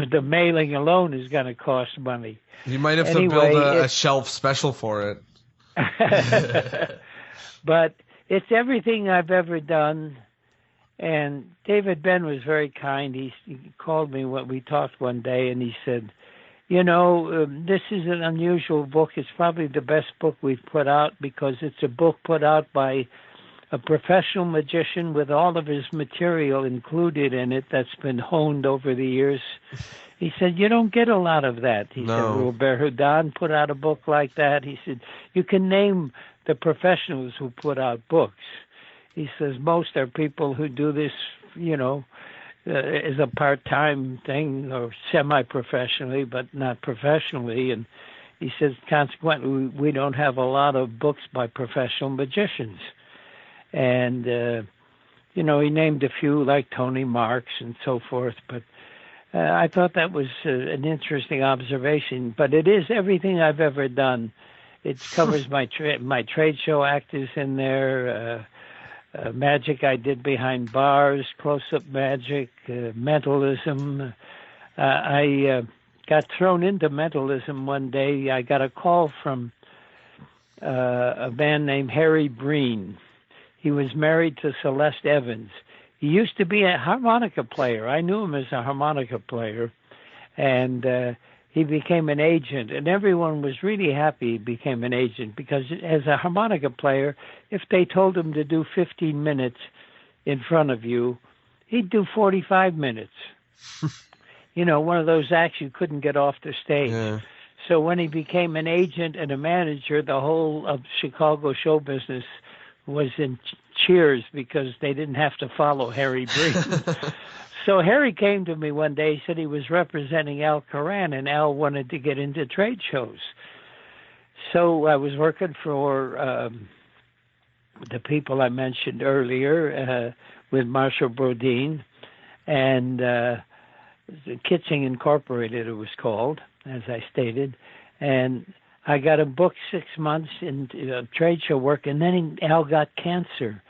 the mailing alone is going to cost money. You might have to build a shelf special for it. But it's everything I've ever done. And David Ben was very kind. He called me when we talked one day, and he said, this is an unusual book. It's probably the best book we've put out, because it's a book put out by a professional magician with all of his material included in it that's been honed over the years. He said, you don't get a lot of that. He said, Robert Houdin put out a book like that. He said, you can name the professionals who put out books. He says most are people who do this, as a part-time thing or semi-professionally, but not professionally. And he says, consequently, we don't have a lot of books by professional magicians. And, he named a few like Tony Marks and so forth. But I thought that was an interesting observation. But it is everything I've ever done. It covers my trade show actors in there, magic I did behind bars, close-up magic, mentalism. I got thrown into mentalism one day. I got a call from a man named Harry Breen. He was married to Celeste Evans. He used to be a harmonica player. I knew him as a harmonica player. And he became an agent, and everyone was really happy he became an agent, because as a harmonica player, if they told him to do 15 minutes in front of you, he'd do 45 minutes. One of those acts you couldn't get off the stage. Yeah. So when he became an agent and a manager, the whole of Chicago show business was in cheers, because they didn't have to follow Harry Breen. So Harry came to me one day. He said he was representing Al Coran, and Al wanted to get into trade shows. So I was working for the people I mentioned earlier with Marshall Brodeen, and Kitsing Incorporated it was called, as I stated. And I got him booked 6 months in trade show work, and then Al got cancer.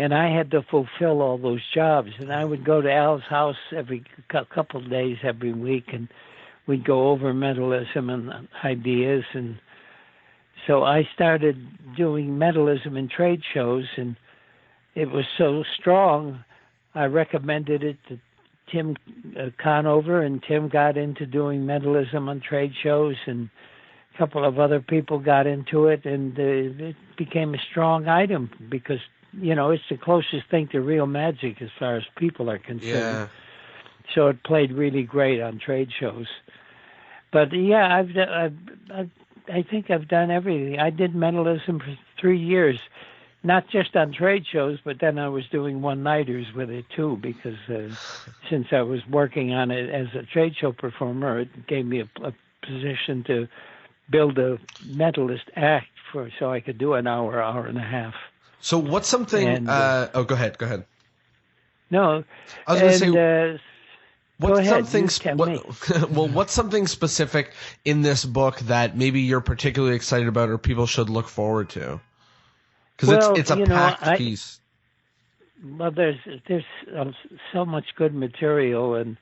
and I had to fulfill all those jobs. And I would go to Al's house every couple of days every week, and we'd go over mentalism and ideas. And so I started doing mentalism in trade shows, and it was so strong, I recommended it to Tim Conover, and Tim got into doing mentalism on trade shows, and a couple of other people got into it, and it became a strong item because, it's the closest thing to real magic as far as people are concerned. Yeah. So it played really great on trade shows. But yeah, I think I've done everything. I did mentalism for 3 years, not just on trade shows, but then I was doing one-nighters with it too, because since I was working on it as a trade show performer, it gave me a position to build a mentalist act so I could do an hour and a half. So what's something? Go ahead. No, I was going to say. Go ahead, What's something specific in this book that maybe you're particularly excited about, or people should look forward to? Because it's a packed piece. Well, there's so much good material, and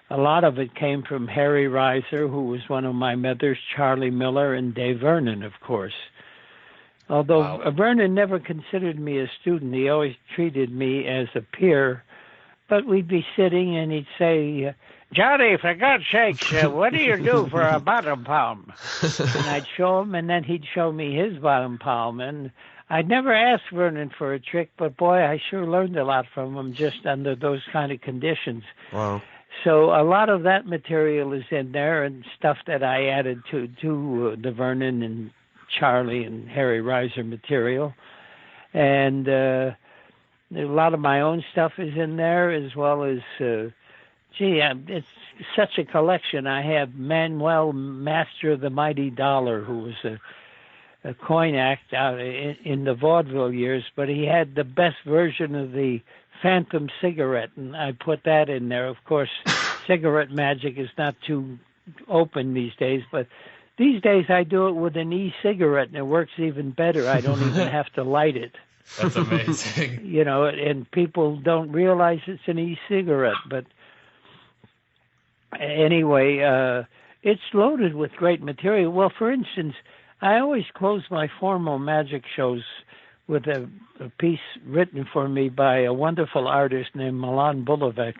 a lot of it came from Harry Reiser, who was one of my mentors, Charlie Miller, and Dave Vernon, of course. Although Vernon never considered me a student, he always treated me as a peer. But we'd be sitting, and he'd say, "Johnny, for God's sakes, what do you do for a bottom palm?" And I'd show him, and then he'd show me his bottom palm. And I'd never asked Vernon for a trick, but boy, I sure learned a lot from him just under those kind of conditions. Wow. So a lot of that material is in there, and stuff that I added to the Vernon and Charlie and Harry Reiser material. And a lot of my own stuff is in there, as well as, it's such a collection. I have Manuel, Master of the Mighty Dollar, who was a coin act out in the vaudeville years, but he had the best version of the Phantom cigarette, and I put that in there. Of course, cigarette magic is not too open these days, but these days I do it with an e-cigarette, and it works even better. I don't even have to light it. That's amazing. And people don't realize it's an e-cigarette. But anyway, it's loaded with great material. Well, for instance, I always close my formal magic shows with a piece written for me by a wonderful artist named Milan Bulovec,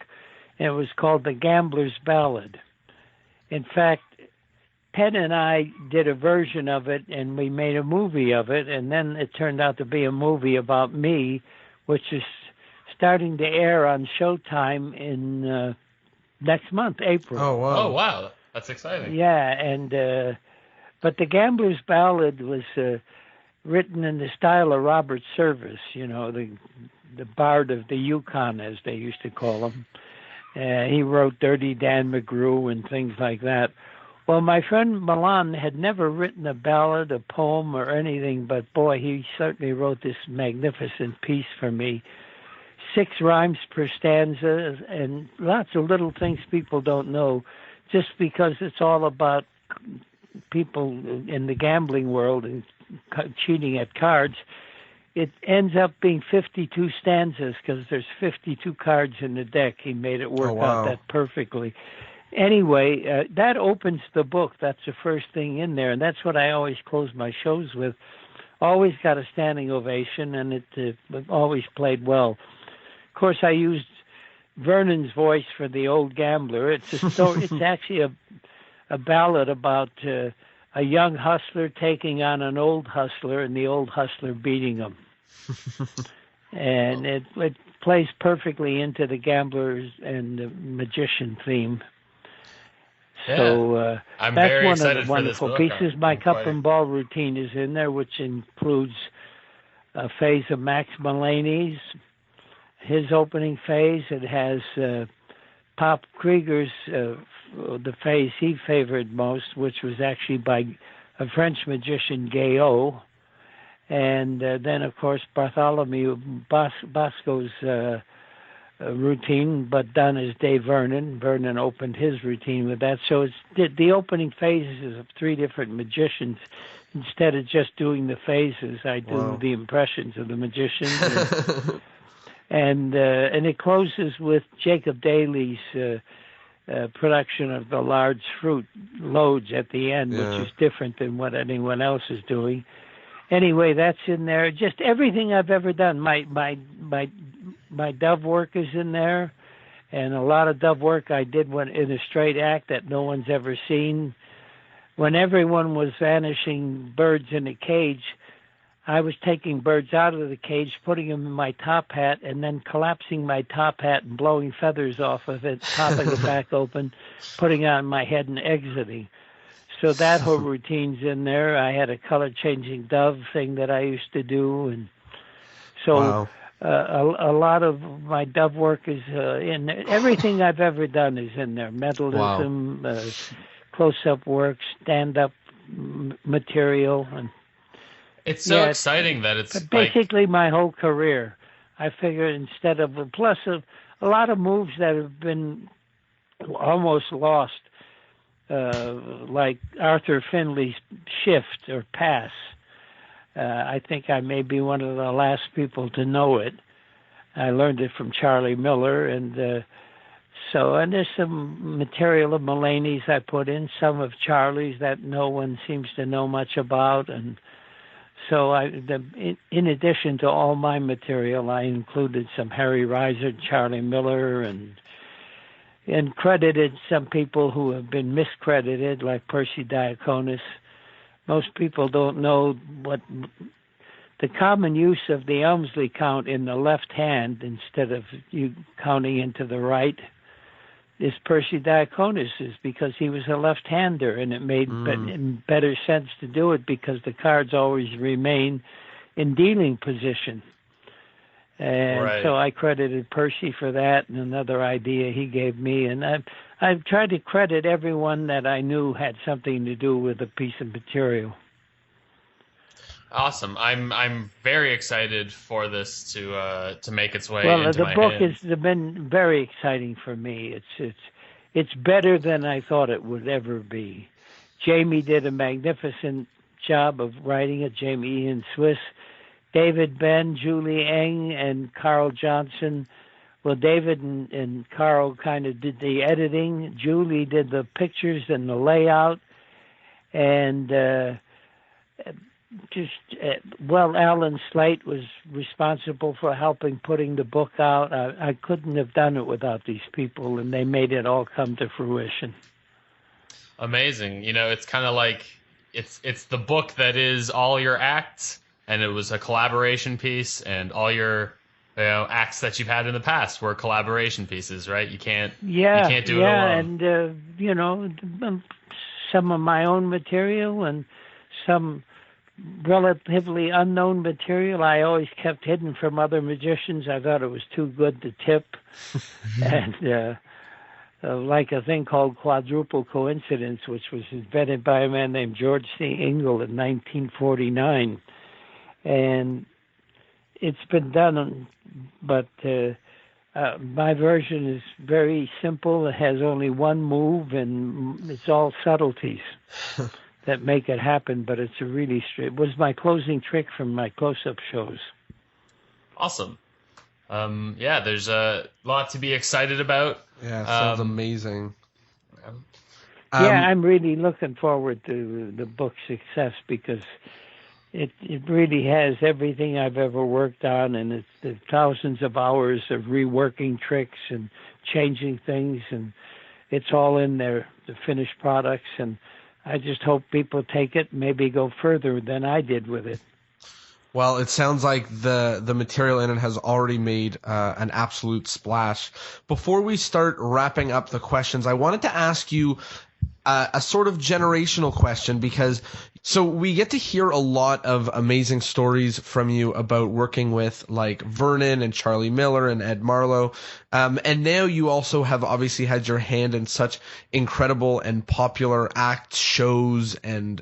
and it was called The Gambler's Ballad. In fact, Penn and I did a version of it, and we made a movie of it, and then it turned out to be a movie about me, which is starting to air on Showtime in next month, April. Oh, wow. Oh, wow. That's exciting. Yeah, and but The Gambler's Ballad was written in the style of Robert Service, the Bard of the Yukon, as they used to call him. He wrote Dirty Dan McGrew and things like that. Well, my friend Milan had never written a ballad, a poem, or anything, but boy, he certainly wrote this magnificent piece for me. 6 rhymes per stanza, and lots of little things people don't know, just because it's all about people in the gambling world and cheating at cards. It ends up being 52 stanzas because there's 52 cards in the deck. He made it work out that perfectly. Anyway, that opens the book. That's the first thing in there, and that's what I always close my shows with. Always got a standing ovation, and it always played well. Of course, I used Vernon's voice for The Old Gambler. It's a story. It's actually a ballad about a young hustler taking on an old hustler, and the old hustler beating him. And it plays perfectly into the gambler and the magician theme. Yeah. So I'm that's very one excited of the wonderful for this book. pieces. My cup and ball routine is in there, which includes a phase of Max Mulaney's, his opening phase. It has Pop Krieger's, the phase he favored most, which was actually by a French magician, Gayot. And then, of course, Bartholomew Bosco's routine, but done as Dave Vernon. Vernon opened his routine with that. So it's the opening phases of 3 different magicians. Instead of just doing the phases, I do the impressions of the magicians. and it closes with Jacob Daly's production of the large fruit loads at the end, which is different than what anyone else is doing. Anyway, that's in there. Just everything I've ever done. My dove work is in there, and a lot of dove work I did in a straight act that no one's ever seen. When everyone was vanishing birds in a cage, I was taking birds out of the cage, putting them in my top hat, and then collapsing my top hat and blowing feathers off of it, popping it back open, putting it on my head and exiting. So that whole routine's in there. I had a color-changing dove thing that I used to do, and so a lot of my dove work is in there. Everything I've ever done is in there. Mentalism, close-up work, stand-up material, and it's so exciting that it's basically my whole career. I figure instead of plus a lot of moves that have been almost lost. Like Arthur Findley's shift or pass. I think I may be one of the last people to know it. I learned it from Charlie Miller, and there's some material of Mulaney's I put in, some of Charlie's that no one seems to know much about, and so in addition to all my material, I included some Harry Reiser, Charlie Miller, and credited some people who have been miscredited, like Percy Diaconis. Most people don't know what the common use of the Elmsley count in the left hand instead of you counting into the right is Percy Diaconis, is because he was a left-hander, and it made better sense to do it because the cards always remain in dealing position. And so I credited Percy for that, and another idea he gave me. And I've tried to credit everyone that I knew had something to do with a piece of material. Awesome! I'm very excited for this to make its way the into my book hands. has been very exciting for me. It's better than I thought it would ever be. Jamie did a magnificent job of writing it. Jamie Ian Swiss. David Ben, Julie Eng, and Carl Johnson. Well, David and Carl kind of did the editing. Julie did the pictures and the layout. And Alan Slate was responsible for helping putting the book out. I couldn't have done it without these people, and they made it all come to fruition. Amazing. It's kind of like it's the book that is all your acts. And it was a collaboration piece, and all your acts that you've had in the past were collaboration pieces, right? You can't do it alone. And some of my own material and some relatively unknown material I always kept hidden from other magicians. I thought it was too good to tip. And like a thing called quadruple coincidence, which was invented by a man named George C. Ingle in 1949. And it's been done, but my version is very simple. It has only one move, and it's all subtleties that make it happen, but it's a really straight. It was my closing trick from my close-up shows. Awesome. There's a lot to be excited about. Yeah, sounds amazing. I'm really looking forward to the book's success because it really has everything I've ever worked on, and it's the thousands of hours of reworking tricks and changing things, and it's all in there, the finished products, and I just hope people take it, maybe go further than I did with it. Well, it sounds like the material in it has already made an absolute splash. Before we start wrapping up the questions, I wanted to ask you a sort of generational question, because so we get to hear a lot of amazing stories from you about working with like Vernon and Charlie Miller and Ed Marlowe. And now you also have obviously had your hand in such incredible and popular acts, shows, and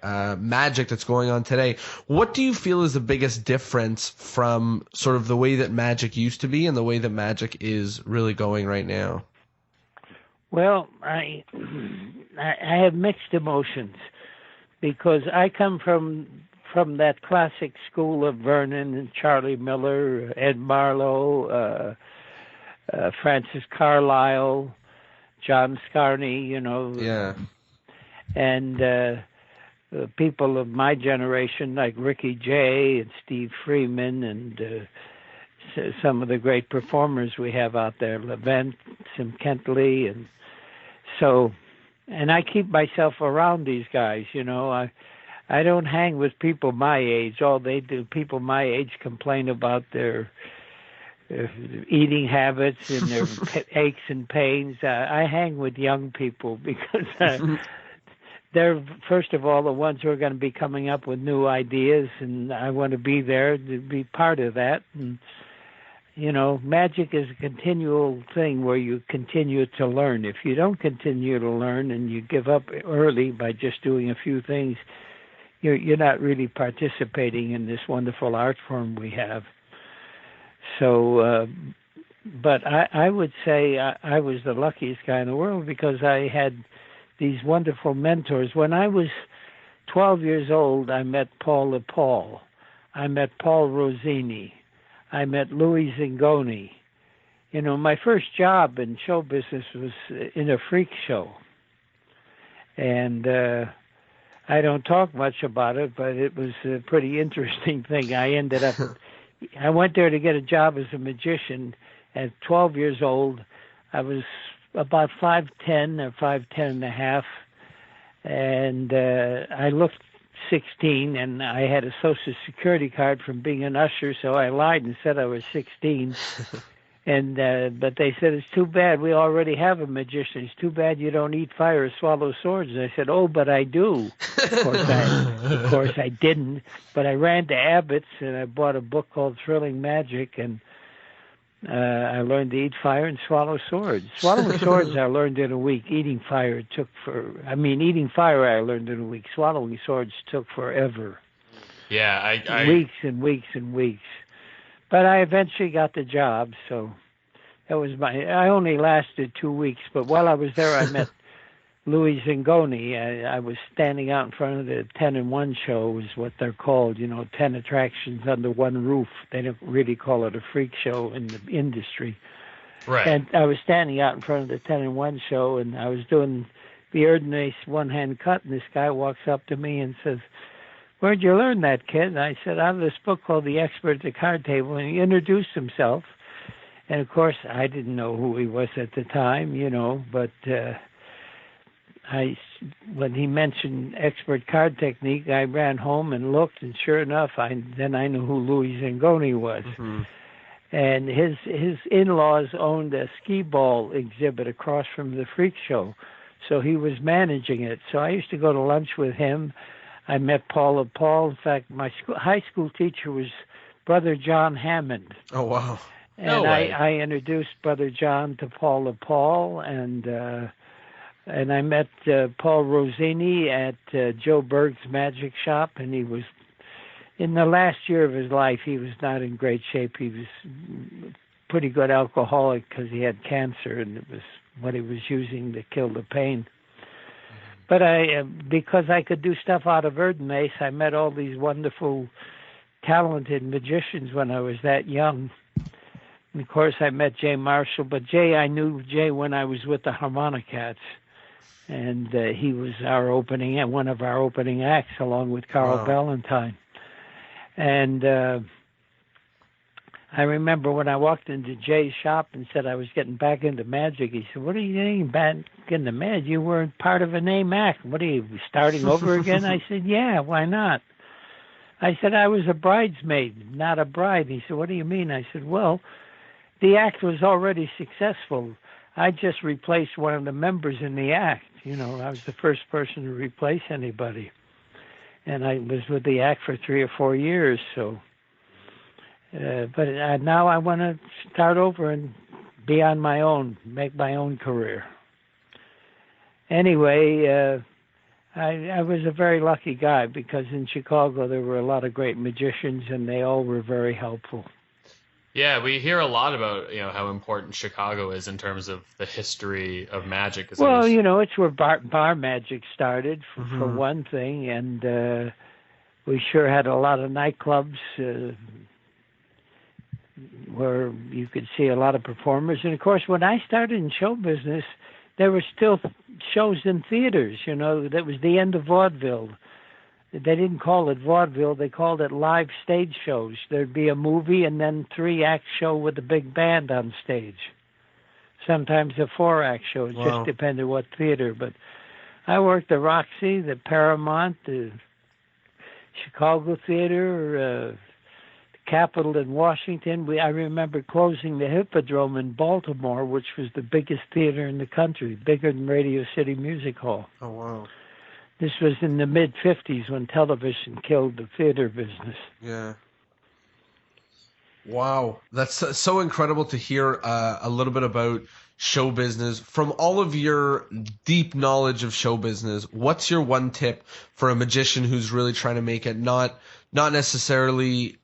magic that's going on today. What do you feel is the biggest difference from sort of the way that magic used to be and the way that magic is really going right now? Well, I have mixed emotions because I come from from that classic school of Vernon and Charlie Miller, Ed Marlowe, Francis Carlyle, John Scarney, Yeah. and people of my generation like Ricky Jay and Steve Freeman and some of the great performers we have out there, Levent, Sim Kentley, and so, and I keep myself around these guys, I don't hang with people my age. All they do, people my age complain about their eating habits and their aches and pains. I hang with young people because they're, first of all, the ones who are going to be coming up with new ideas, and I want to be there to be part of that. And, magic is a continual thing where you continue to learn. If you don't continue to learn and you give up early by just doing a few things, you're not really participating in this wonderful art form we have. So, but I would say I was the luckiest guy in the world because I had these wonderful mentors. When I was 12 years old, I met Paul LePaul. I met Paul Rossini. I met Louis Zingoni. My first job in show business was in a freak show. And I don't talk much about it, but it was a pretty interesting thing. I went there to get a job as a magician. At 12 years old, I was about 5'10" or 5'10 and a half, and I looked 16, and I had a Social Security card from being an usher, so I lied and said I was 16. And but they said, it's too bad, we already have a magician. It's too bad you don't eat fire or swallow swords. And I said, oh, but I do. Of course I didn't. But I ran to Abbott's, and I bought a book called Thrilling Magic, and I learned to eat fire and swallow swords. Swallowing swords I learned in a week. Eating fire eating fire I learned in a week. Swallowing swords took forever. Yeah, weeks and weeks and weeks. But I eventually got the job, so that was I only lasted 2 weeks, but while I was there I met Louis Zingoni. I was standing out in front of the 10 in 1 show, is what they're called, 10 attractions under one roof. They don't really call it a freak show in the industry. Right. And I was standing out in front of the 10 in 1 show, and I was doing the Erdnase one-hand cut, and this guy walks up to me and says, where'd you learn that, kid? And I said, out of this book called The Expert at the Card Table, and he introduced himself. And, of course, I didn't know who he was at the time, but when he mentioned expert card technique, I ran home and looked, and sure enough, then I knew who Louis Zingoni was. Mm-hmm. And his in-laws owned a skee ball exhibit across from the freak show, so he was managing it. So I used to go to lunch with him. I met Paul LePaul. In fact, my high school teacher was Brother John Hammond. Oh, wow. And I introduced Brother John to Paul LePaul, and I met Paul Rossini at Joe Berg's Magic Shop, and he was, in the last year of his life, he was not in great shape. He was pretty good alcoholic because he had cancer, and it was what he was using to kill the pain. But because I could do stuff out of Erdnase, I met all these wonderful, talented magicians when I was that young. And of course, I met Jay Marshall, but I knew Jay when I was with the Harmonicats. And he was one of our opening acts, along with Carl Valentine. And I remember when I walked into Jay's shop and said I was getting back into magic, he said, what are you getting back into magic? You weren't part of a name act. What are you, starting over again? I said, yeah, why not? I said, I was a bridesmaid, not a bride. He said, what do you mean? I said, well, the act was already successful. I just replaced one of the members in the act. I was the first person to replace anybody. And I was with the act for 3 or 4 years, so... but now I want to start over and be on my own, make my own career. Anyway, I was a very lucky guy because in Chicago there were a lot of great magicians and they all were very helpful. Yeah, we hear a lot about how important Chicago is in terms of the history of magic. Well, it's where bar magic started for one thing, and we sure had a lot of nightclubs where you could see a lot of performers. And of course, when I started in show business, there were still shows in theaters. You know, that was the end of vaudeville. They didn't call it vaudeville; they called it live stage shows. There'd be a movie and then 3-act show with a big band on stage. Sometimes a 4-act show. It just depended what theater. But I worked the Roxy, the Paramount, the Chicago Theater, the Capitol in Washington. I remember closing the Hippodrome in Baltimore, which was the biggest theater in the country, bigger than Radio City Music Hall. Oh, wow. This was in the mid-'50s when television killed the theater business. Yeah. Wow. That's so incredible to hear a little bit about show business. From all of your deep knowledge of show business, what's your one tip for a magician who's really trying to make it, not necessarily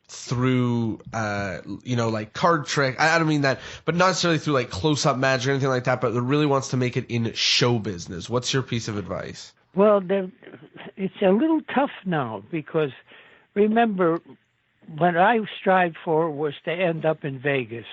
through like card trick, I don't mean that, but not necessarily through like close-up magic or anything like that, but really wants to make it in show business? What's your piece of advice? Well, it's a little tough now, because remember, what I strived for was to end up in Vegas.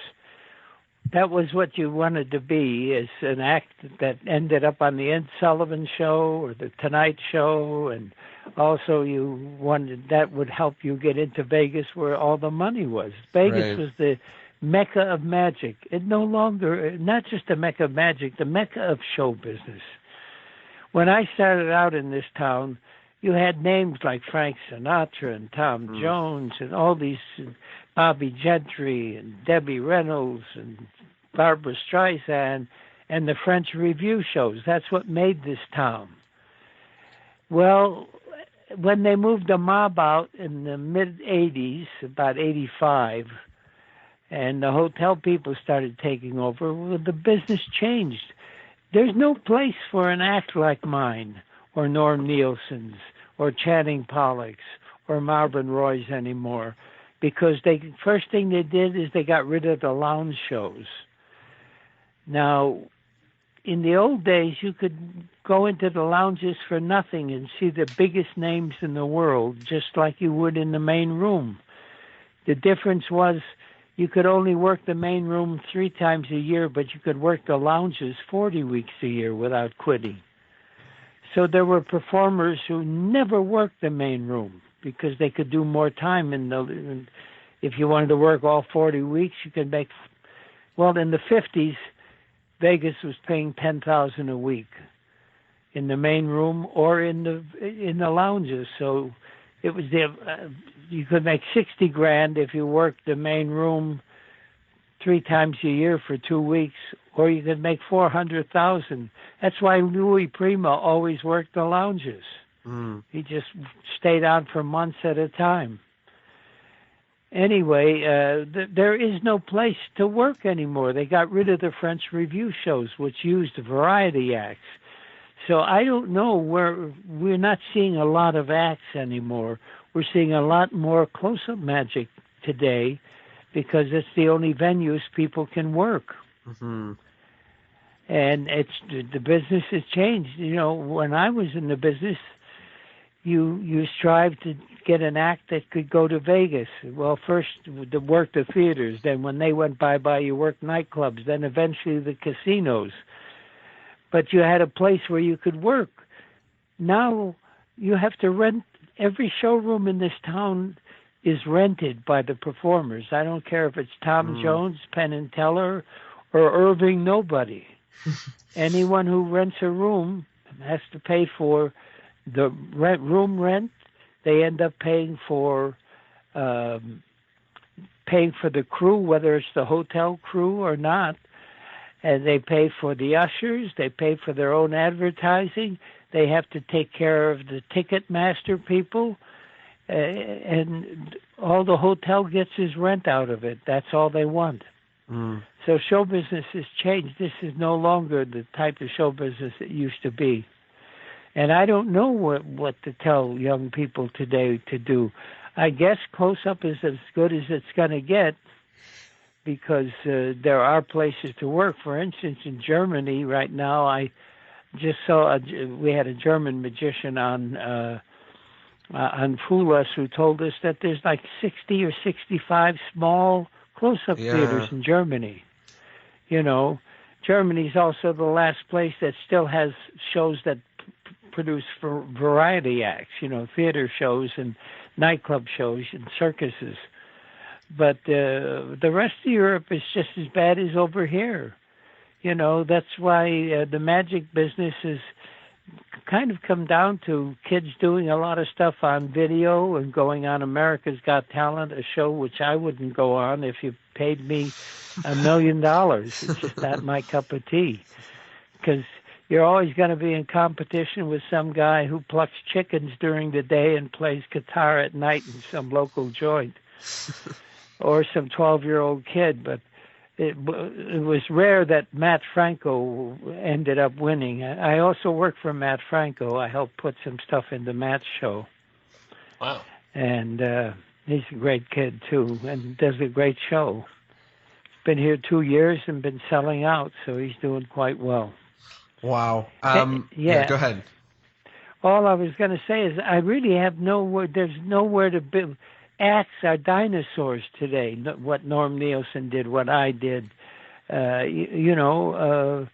That was what you wanted to be, as an act that ended up on the Ed Sullivan Show or the Tonight Show, and also you wanted that would help you get into Vegas, where all the money was. Vegas was the mecca of magic. It no longer, not just the mecca of magic, the mecca of show business. When I started out in this town, you had names like Frank Sinatra and Tom Jones and all these, Bobby Gentry and Debbie Reynolds and Barbara Streisand and the French Revue shows. That's what made this town. Well, when they moved the mob out in the mid-'80s, about 85, and the hotel people started taking over, well, the business changed. There's no place for an act like mine, or Norm Nielsen's, or Channing Pollock's, or Marvin Roy's anymore, because first thing they did is they got rid of the lounge shows. Now, in the old days, you could go into the lounges for nothing and see the biggest names in the world, just like you would in the main room. The difference was you could only work the main room 3 times a year, but you could work the lounges 40 weeks a year without quitting. So there were performers who never worked the main room because they could do more time if you wanted to work all 40 weeks, you could make, well, in the 50s, Vegas was paying $10,000 a week in the main room or in the lounges. So it was you could make $60,000 if you worked the main room 3 times a year for 2 weeks, or you could make $400,000. That's why Louis Prima always worked the lounges. He just stayed on for months at a time. Anyway, there is no place to work anymore. They got rid of the French Revue shows, which used variety acts. So I don't know we're not seeing a lot of acts anymore. We're seeing a lot more close-up magic today because it's the only venues people can work. Mm-hmm. And the business has changed. You know, when I was in the business, you strive to get an act that could go to Vegas. Well, first to work the theaters, then when they went bye-bye, you worked nightclubs, then eventually the casinos. But you had a place where you could work. Now you have to rent. Every showroom in this town is rented by the performers. I don't care if it's Tom Jones, Penn and Teller, or Irving Nobody. Anyone who rents a room has to pay for the room rent. They end up paying for the crew, whether it's the hotel crew or not. And they pay for the ushers. They pay for their own advertising. They have to take care of the ticket master people. And all the hotel gets is rent out of it. That's all they want. So show business has changed. This is no longer the type of show business it used to be. And I don't know what to tell young people today to do. I guess close-up is as good as it's going to get because there are places to work. For instance, in Germany right now, I just saw we had a German magician on on Fool Us, who told us that there's like 60 or 65 small close-up theaters in Germany. You know, Germany's also the last place that still has shows that produce variety acts, you know, theater shows and nightclub shows and circuses. But the rest of Europe is just as bad as over here. You know, that's why the magic business is kind of come down to kids doing a lot of stuff on video and going on America's Got Talent, a show which I wouldn't go on if you paid me $1 million. It's just not my cup of tea. Because you're always going to be in competition with some guy who plucks chickens during the day and plays guitar at night in some local joint. Or some 12-year-old kid. But it was rare that Matt Franco ended up winning. I also worked for Matt Franco. I helped put some stuff into Matt's show. Wow. And he's a great kid, too, and does a great show. He's been here 2 years and been selling out, so he's doing quite well. Wow. Yeah, go ahead. All I was going to say is I really have there's nowhere to build. Acts are dinosaurs today. What Norm Nielsen did, what I did, there's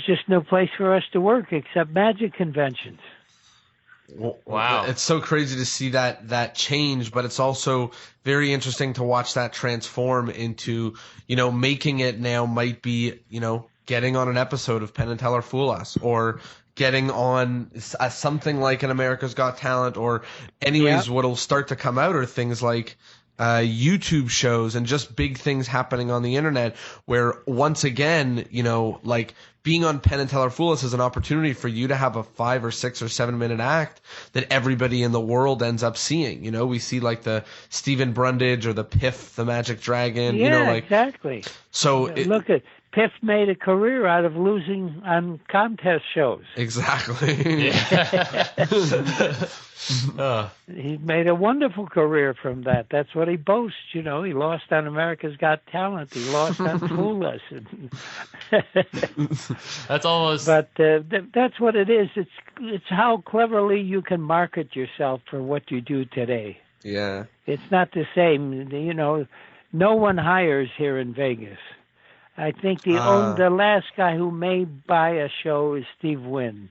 just no place for us to work except magic conventions. Wow. It's so crazy to see that change, but it's also very interesting to watch that transform into, you know, making it now might be, you know, getting on an episode of Penn and Teller Fool Us, or getting on something like an America's Got Talent, or anyways, what'll start to come out are things like YouTube shows and just big things happening on the internet where, once again, you know, like being on Penn and Teller Fool Us is an opportunity for you to have a 5 or 6 or 7 minute act that everybody in the world ends up seeing. You know, we see like the Stephen Brundage or the Piff, the Magic Dragon. Yeah, you know, like, exactly. So look at Piff made a career out of losing on contest shows. Exactly. He made a wonderful career from that. That's what he boasts, you know. He lost on America's Got Talent. He lost on Fool Us. That's almost. But that's what it is. It's how cleverly you can market yourself for what you do today. Yeah. It's not the same. You know, no one hires here in Vegas. I think the last guy who may buy a show is Steve Wynn.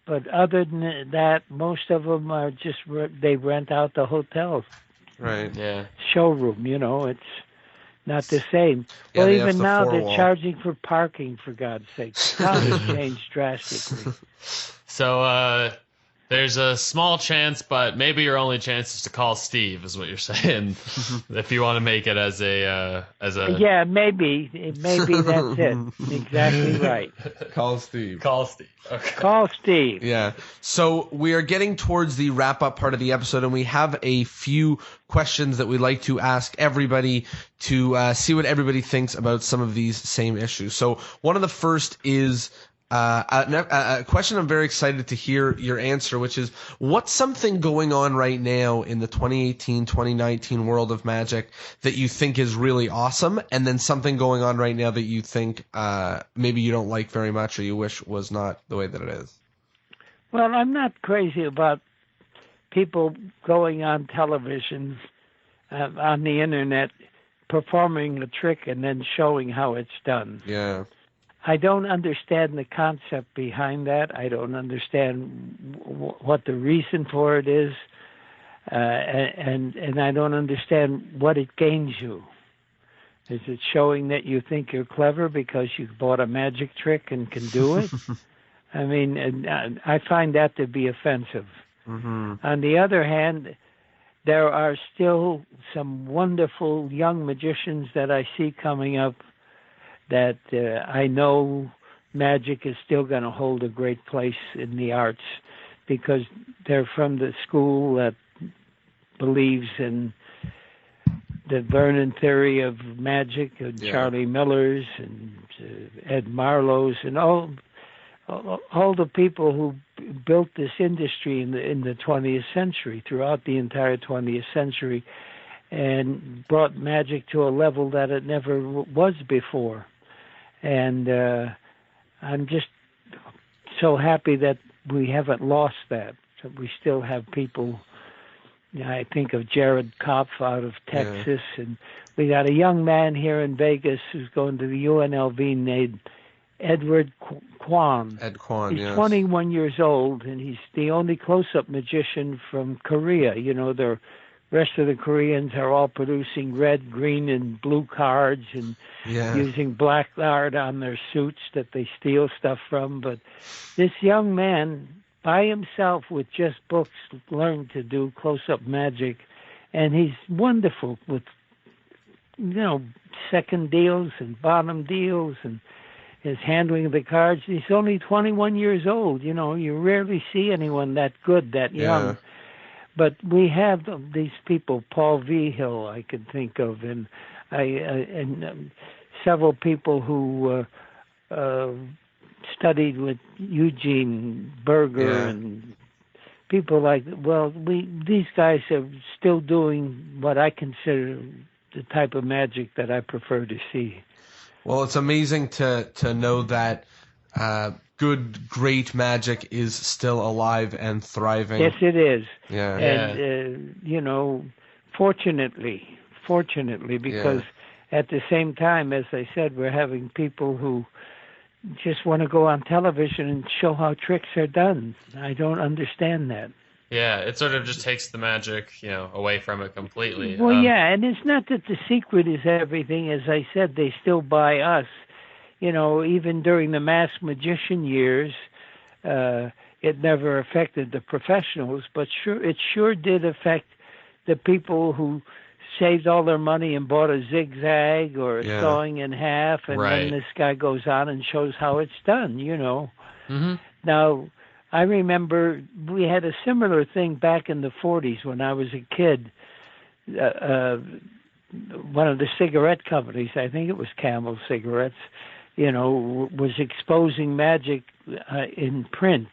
But other than that, most of them are just, they rent out the hotels. Right. Yeah. Showroom, you know, it's not the same. Yeah, well, even now they're wall. charging for parking, for God's sake. Town has changed drastically. So, there's a small chance, but maybe your only chance is to call Steve, is what you're saying. If you want to make it as a. Yeah, maybe that's it. Exactly right. Call Steve. Okay. Call Steve. Yeah. So we are getting towards the wrap-up part of the episode, and we have a few questions that we'd like to ask everybody to see what everybody thinks about some of these same issues. So one of the first is a question I'm very excited to hear your answer, which is, what's something going on right now in the 2018-2019 world of Magic that you think is really awesome, and then something going on right now that you think maybe you don't like very much or you wish was not the way that it is? Well, I'm not crazy about people going on television, on the internet, performing a trick and then showing how it's done. Yeah. I don't understand the concept behind that. I don't understand what the reason for it is, and I don't understand what it gains you. Is it showing that you think you're clever because you bought a magic trick and can do it? I mean, and I find that to be offensive. Mm-hmm. On the other hand, there are still some wonderful young magicians that I see coming up that I know magic is still going to hold a great place in the arts because they're from the school that believes in the Vernon theory of magic, and Charlie Miller's and Ed Marlowe's and all the people who built this industry in the 20th century, throughout the entire 20th century, and brought magic to a level that it never was before. And I'm just so happy that we haven't lost that. So we still have people. I think of Jared Kopf out of Texas, and we got a young man here in Vegas who's going to the UNLV named Edward Kwan. Ed Kwan, He's 21 years old, and he's the only close-up magician from Korea. You know, the rest of the Koreans are all producing red, green, and blue cards and using black art on their suits that they steal stuff from. But this young man, by himself with just books, learned to do close-up magic, and he's wonderful with, second deals and bottom deals and his handling of the cards. He's only 21 years old. You rarely see anyone that good, that young. But we have these people, Paul Vigil, I can think of, and several people who studied with Eugene Berger and people like. These guys are still doing what I consider the type of magic that I prefer to see. Well, it's amazing to know that good, great magic is still alive and thriving. Yes, it is. Yeah. And, fortunately, because at the same time, as I said, we're having people who just want to go on television and show how tricks are done. I don't understand that. Yeah, it sort of just takes the magic, away from it completely. Well, and it's not that the secret is everything. As I said, they still buy us. Even during the mass magician years, it never affected the professionals, but it sure did affect the people who saved all their money and bought a zigzag or a sawing in half, and then this guy goes on and shows how it's done, Mm-hmm. Now, I remember we had a similar thing back in the 40s when I was a kid. One of the cigarette companies, I think it was Camel Cigarettes, was exposing magic in print,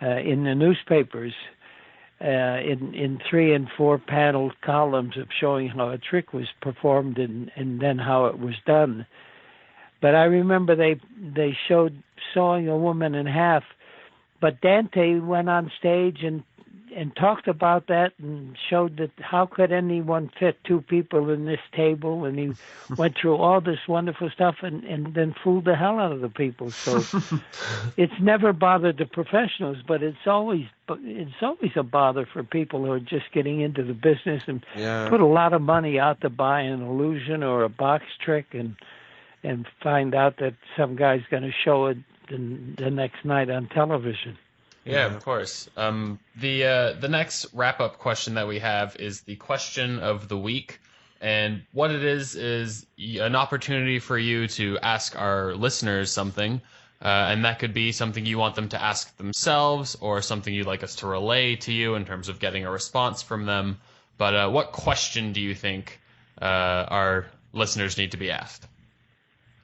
in the newspapers, in 3 and 4 paneled columns of showing how a trick was performed and then how it was done. But I remember they showed sawing a woman in half, but Dante went on stage and talked about that and showed that how could anyone fit 2 people in this table, and he went through all this wonderful stuff and then fooled the hell out of the people. So it's never bothered the professionals, but it's always a bother for people who are just getting into the business and put a lot of money out to buy an illusion or a box trick and find out that some guy's going to show it the next night on television. Yeah, of course. The next wrap-up question that we have is the question of the week. And what it is an opportunity for you to ask our listeners something. And that could be something you want them to ask themselves or something you'd like us to relay to you in terms of getting a response from them. But what question do you think our listeners need to be asked?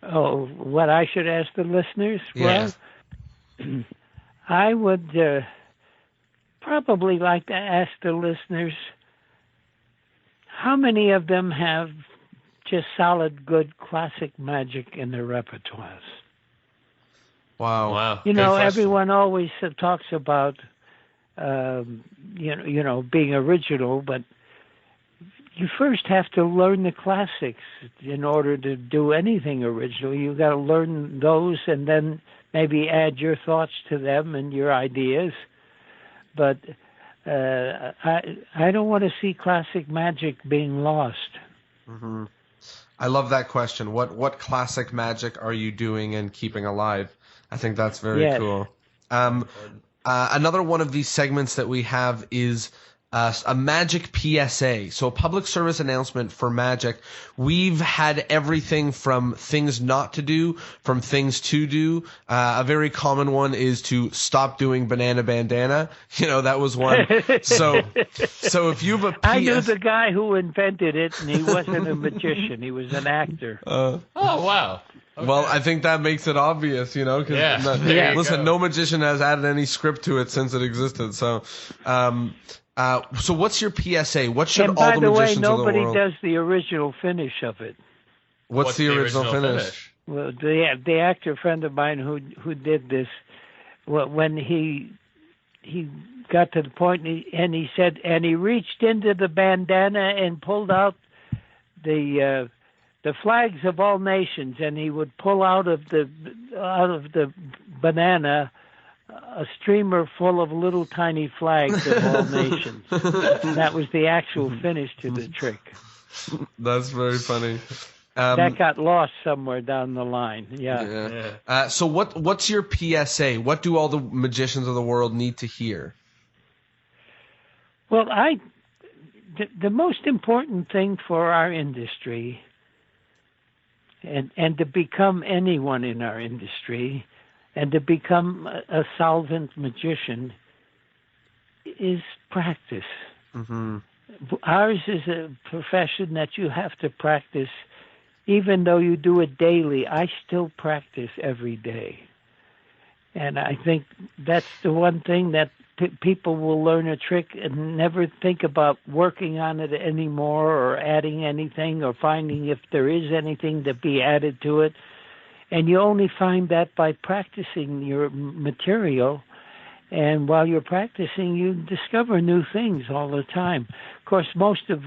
Oh, what I should ask the listeners? Yeah. Well, I would probably like to ask the listeners, how many of them have just solid, good, classic magic in their repertoires? Wow. Everyone always talks about, being original, but you first have to learn the classics in order to do anything original. You got to learn those and then maybe add your thoughts to them and your ideas. But I don't want to see classic magic being lost. Mm-hmm. I love that question. What classic magic are you doing and keeping alive? I think that's very cool. Another one of these segments that we have is a magic PSA, so a public service announcement for magic. We've had everything from things not to do, from things to do. A very common one is to stop doing banana bandana. That was one. So if you have a I knew the guy who invented it, and he wasn't a magician. He was an actor. Oh, wow. Okay. Well, I think that makes it obvious, because listen, no magician has added any script to it since it existed. So what's your PSA? What should all the magicians of the world? And by the way, nobody does the original finish of it. What's the original finish? Well, the actor friend of mine who did this, when he got to the point, and he said, and he reached into the bandana and pulled out the flags of all nations, and he would pull out of the banana a streamer full of little tiny flags of all nations. And that was the actual finish to the trick. That's very funny. That got lost somewhere down the line. Yeah. So what's your PSA? What do all the magicians of the world need to hear? Well, the most important thing for our industry, and to become anyone in our industry, and to become a solvent magician, is practice. Mm-hmm. Ours is a profession that you have to practice. Even though you do it daily, I still practice every day. And I think that's the one thing that people will learn a trick and never think about working on it anymore or adding anything or finding if there is anything to be added to it. And you only find that by practicing your material. And while you're practicing, you discover new things all the time. Of course, most of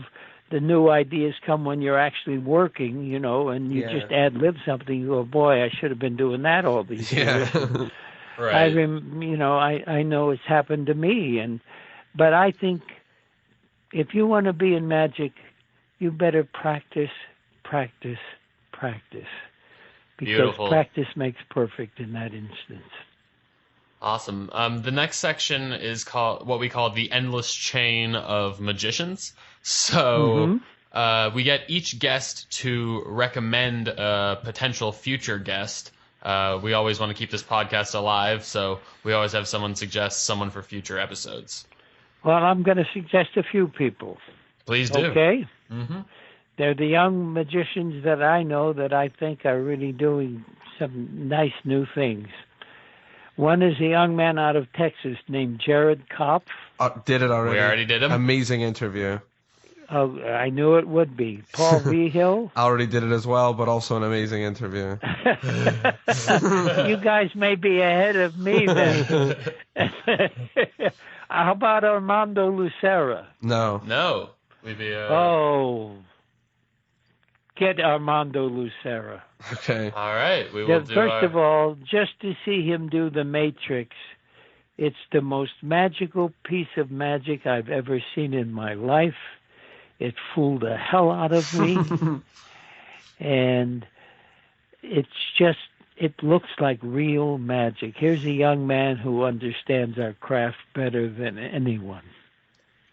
the new ideas come when you're actually working, and you just ad-lib something. You go, boy, I should have been doing that all these years. Right. I know it's happened to me. But I think if you want to be in magic, you better practice, practice, practice. Because Beautiful. Practice makes perfect in that instance. Awesome. The next section is called what we call the endless chain of magicians. So we get each guest to recommend a potential future guest. We always want to keep this podcast alive, so we always have someone suggest someone for future episodes. Well, I'm going to suggest a few people. Please do. Okay? Mm-hmm. They're the young magicians that I know that I think are really doing some nice new things. One is a young man out of Texas named Jared Kopf. Did it already. We already did him. Amazing interview. Oh, I knew it would be. Paul Vigil. I already did it as well, but also an amazing interview. You guys may be ahead of me then. How about Armando Lucera? No. We'd be. Get Armando Lucera. Okay. All right. We will do. First of all, just to see him do the Matrix, it's the most magical piece of magic I've ever seen in my life. It fooled the hell out of me. And it looks like real magic. Here's a young man who understands our craft better than anyone.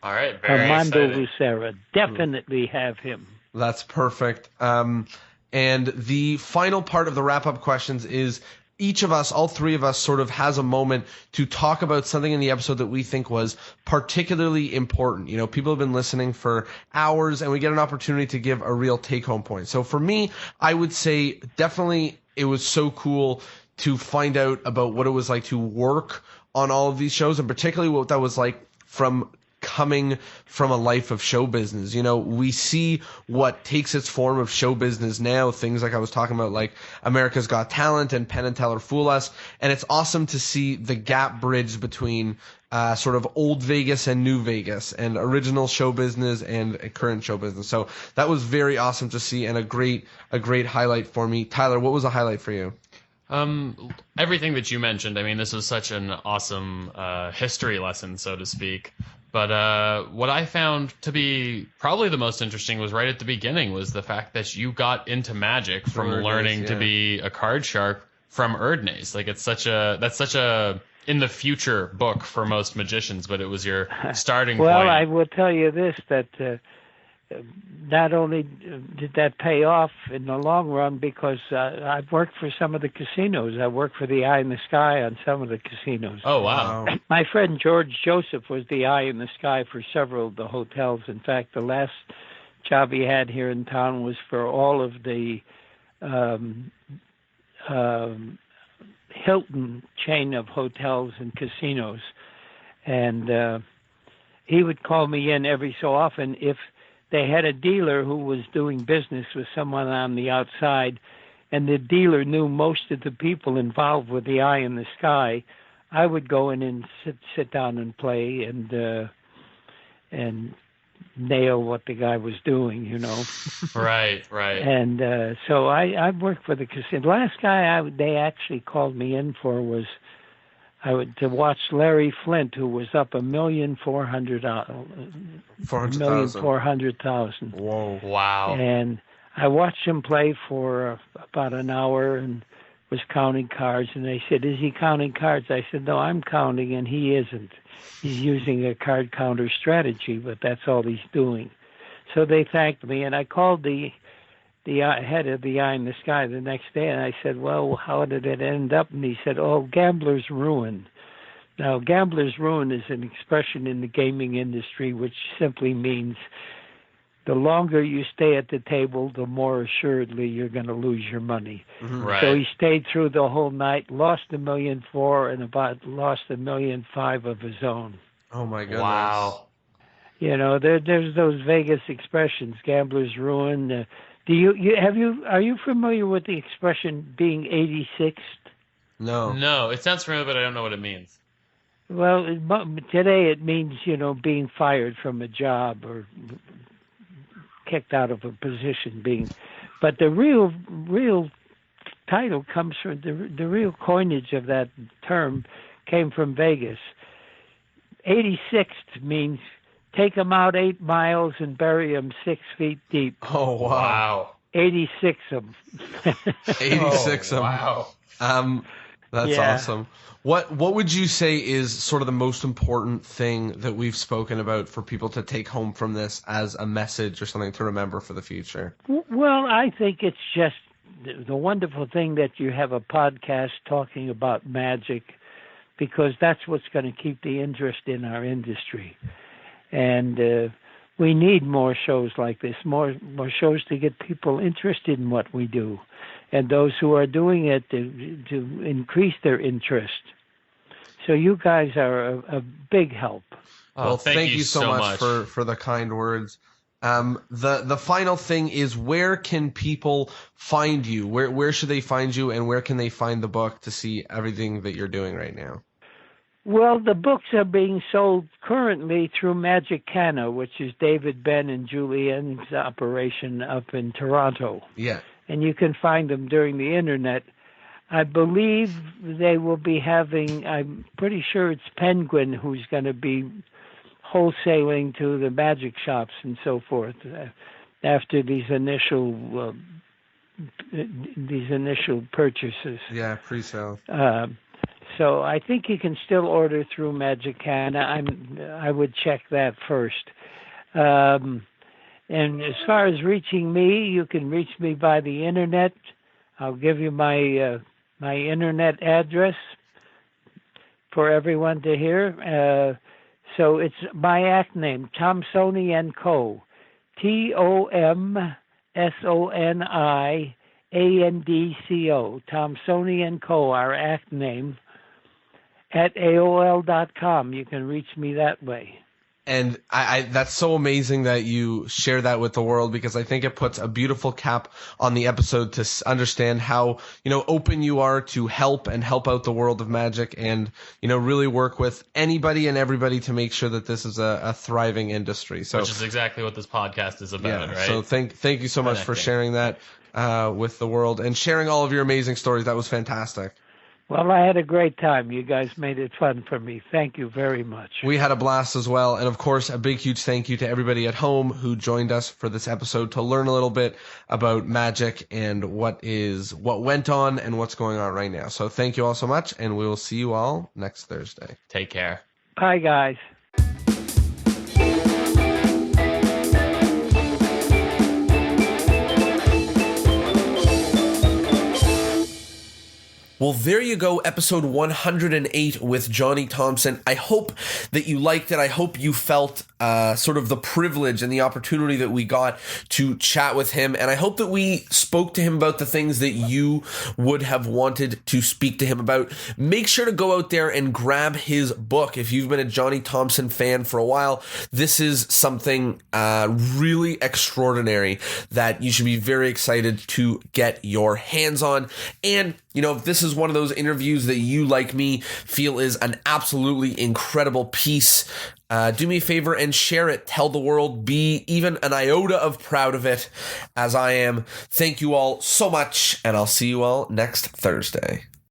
All right. Very Armando exciting. Lucera. Definitely have him. That's perfect. And the final part of the wrap-up questions is each of us, all three of us, sort of has a moment to talk about something in the episode that we think was particularly important. People have been listening for hours, and we get an opportunity to give a real take-home point. So for me, I would say definitely it was so cool to find out about what it was like to work on all of these shows, and particularly what that was like from coming from a life of show business. We see what takes its form of show business now, things like I was talking about, like America's Got Talent and Penn and Teller Fool Us, and it's awesome to see the gap bridge between sort of old Vegas and new Vegas, and original show business and current show business. So that was very awesome to see, and a great highlight for me. Tyler, what was a highlight for you? Everything that you mentioned. I mean, this was such an awesome history lesson, so to speak. But what I found to be probably the most interesting was right at the beginning was the fact that you got into magic from learning to be a card shark from Erdnase. Like that's such a in the future book for most magicians, but it was your starting point. Well, I will tell you this, that not only did that pay off in the long run, because I've worked for some of the casinos. I worked for the Eye in the Sky on some of the casinos. Oh, wow. My friend George Joseph was the Eye in the Sky for several of the hotels. In fact, the last job he had here in town was for all of the Hilton chain of hotels and casinos. And he would call me in every so often if they had a dealer who was doing business with someone on the outside, and the dealer knew most of the people involved with the Eye in the Sky. I would go in and sit down and play and nail what the guy was doing, you know. Right. And so I worked for the casino. The last guy they actually called me in for was to watch Larry Flint, who was up $1,400,000. Whoa! Wow! And I watched him play for about an hour and was counting cards. And they said, "Is he counting cards?" I said, "No, I'm counting, and he isn't. He's using a card counter strategy, but that's all he's doing." So they thanked me, and I called the head of the Eye in the Sky the next day, and I said, "Well, how did it end up?" And he said, "Oh, gambler's ruin." Now, gambler's ruin is an expression in the gaming industry which simply means the longer you stay at the table, the more assuredly you're going to lose your money. Mm-hmm. Right. So he stayed through the whole night, lost $1.4 million and lost $1.5 million of his own. Oh my goodness! Wow. You know, there's those Vegas expressions, gambler's ruin. Are you familiar with the expression being 86th? No, it sounds familiar, but I don't know what it means. Well, today it means, being fired from a job or kicked out of a position. But the real title comes from the real coinage of that term came from Vegas. 86th means take them out 8 miles and bury them 6 feet deep. Oh, wow. 86 of them. 86 of them. Wow. That's awesome. What would you say is sort of the most important thing that we've spoken about for people to take home from this as a message or something to remember for the future? Well, I think it's just the wonderful thing that you have a podcast talking about magic, because that's what's going to keep the interest in our industry. And we need more shows like this, more shows to get people interested in what we do, and those who are doing it to increase their interest. So you guys are a big help. Well, thank you so much for the kind words. The final thing is, where can people find you? Where should they find you, and where can they find the book to see everything that you're doing right now? Well, the books are being sold currently through Magic Canna, which is David Ben and Julie Ng's operation up in Toronto. Yeah. And you can find them during the internet. I believe they will be having, I'm pretty sure it's Penguin who's going to be wholesaling to the magic shops and so forth after these initial purchases. Yeah, pre-sale. So I think you can still order through Magic Canna. I would check that first. And as far as reaching me, you can reach me by the internet. I'll give you my internet address for everyone to hear. So it's my act name, Thompson & Co. TOMSONIANDCO. Thompson & Co. Our act name. At AOL.com. You can reach me that way. And I that's so amazing that you share that with the world, because I think it puts a beautiful cap on the episode to understand how, open you are to help out the world of magic, and, really work with anybody and everybody to make sure that this is a thriving industry. So, which is exactly what this podcast is about, right? So thank you so much for sharing that with the world and sharing all of your amazing stories. That was fantastic. Well, I had a great time. You guys made it fun for me. Thank you very much. We had a blast as well. And of course, a big, huge thank you to everybody at home who joined us for this episode to learn a little bit about magic and what went on and what's going on right now. So thank you all so much, and we will see you all next Thursday. Take care. Bye, guys. Well, there you go, episode 108 with Johnny Thompson. I hope that you liked it. I hope you felt sort of the privilege and the opportunity that we got to chat with him. And I hope that we spoke to him about the things that you would have wanted to speak to him about. Make sure to go out there and grab his book. If you've been a Johnny Thompson fan for a while, this is something really extraordinary that you should be very excited to get your hands on. And, if this is is one of those interviews that you, like me, feel is an absolutely incredible piece, do me a favor and share it. Tell the world. Be even an iota of proud of it, as I am. Thank you all so much, and I'll see you all next Thursday.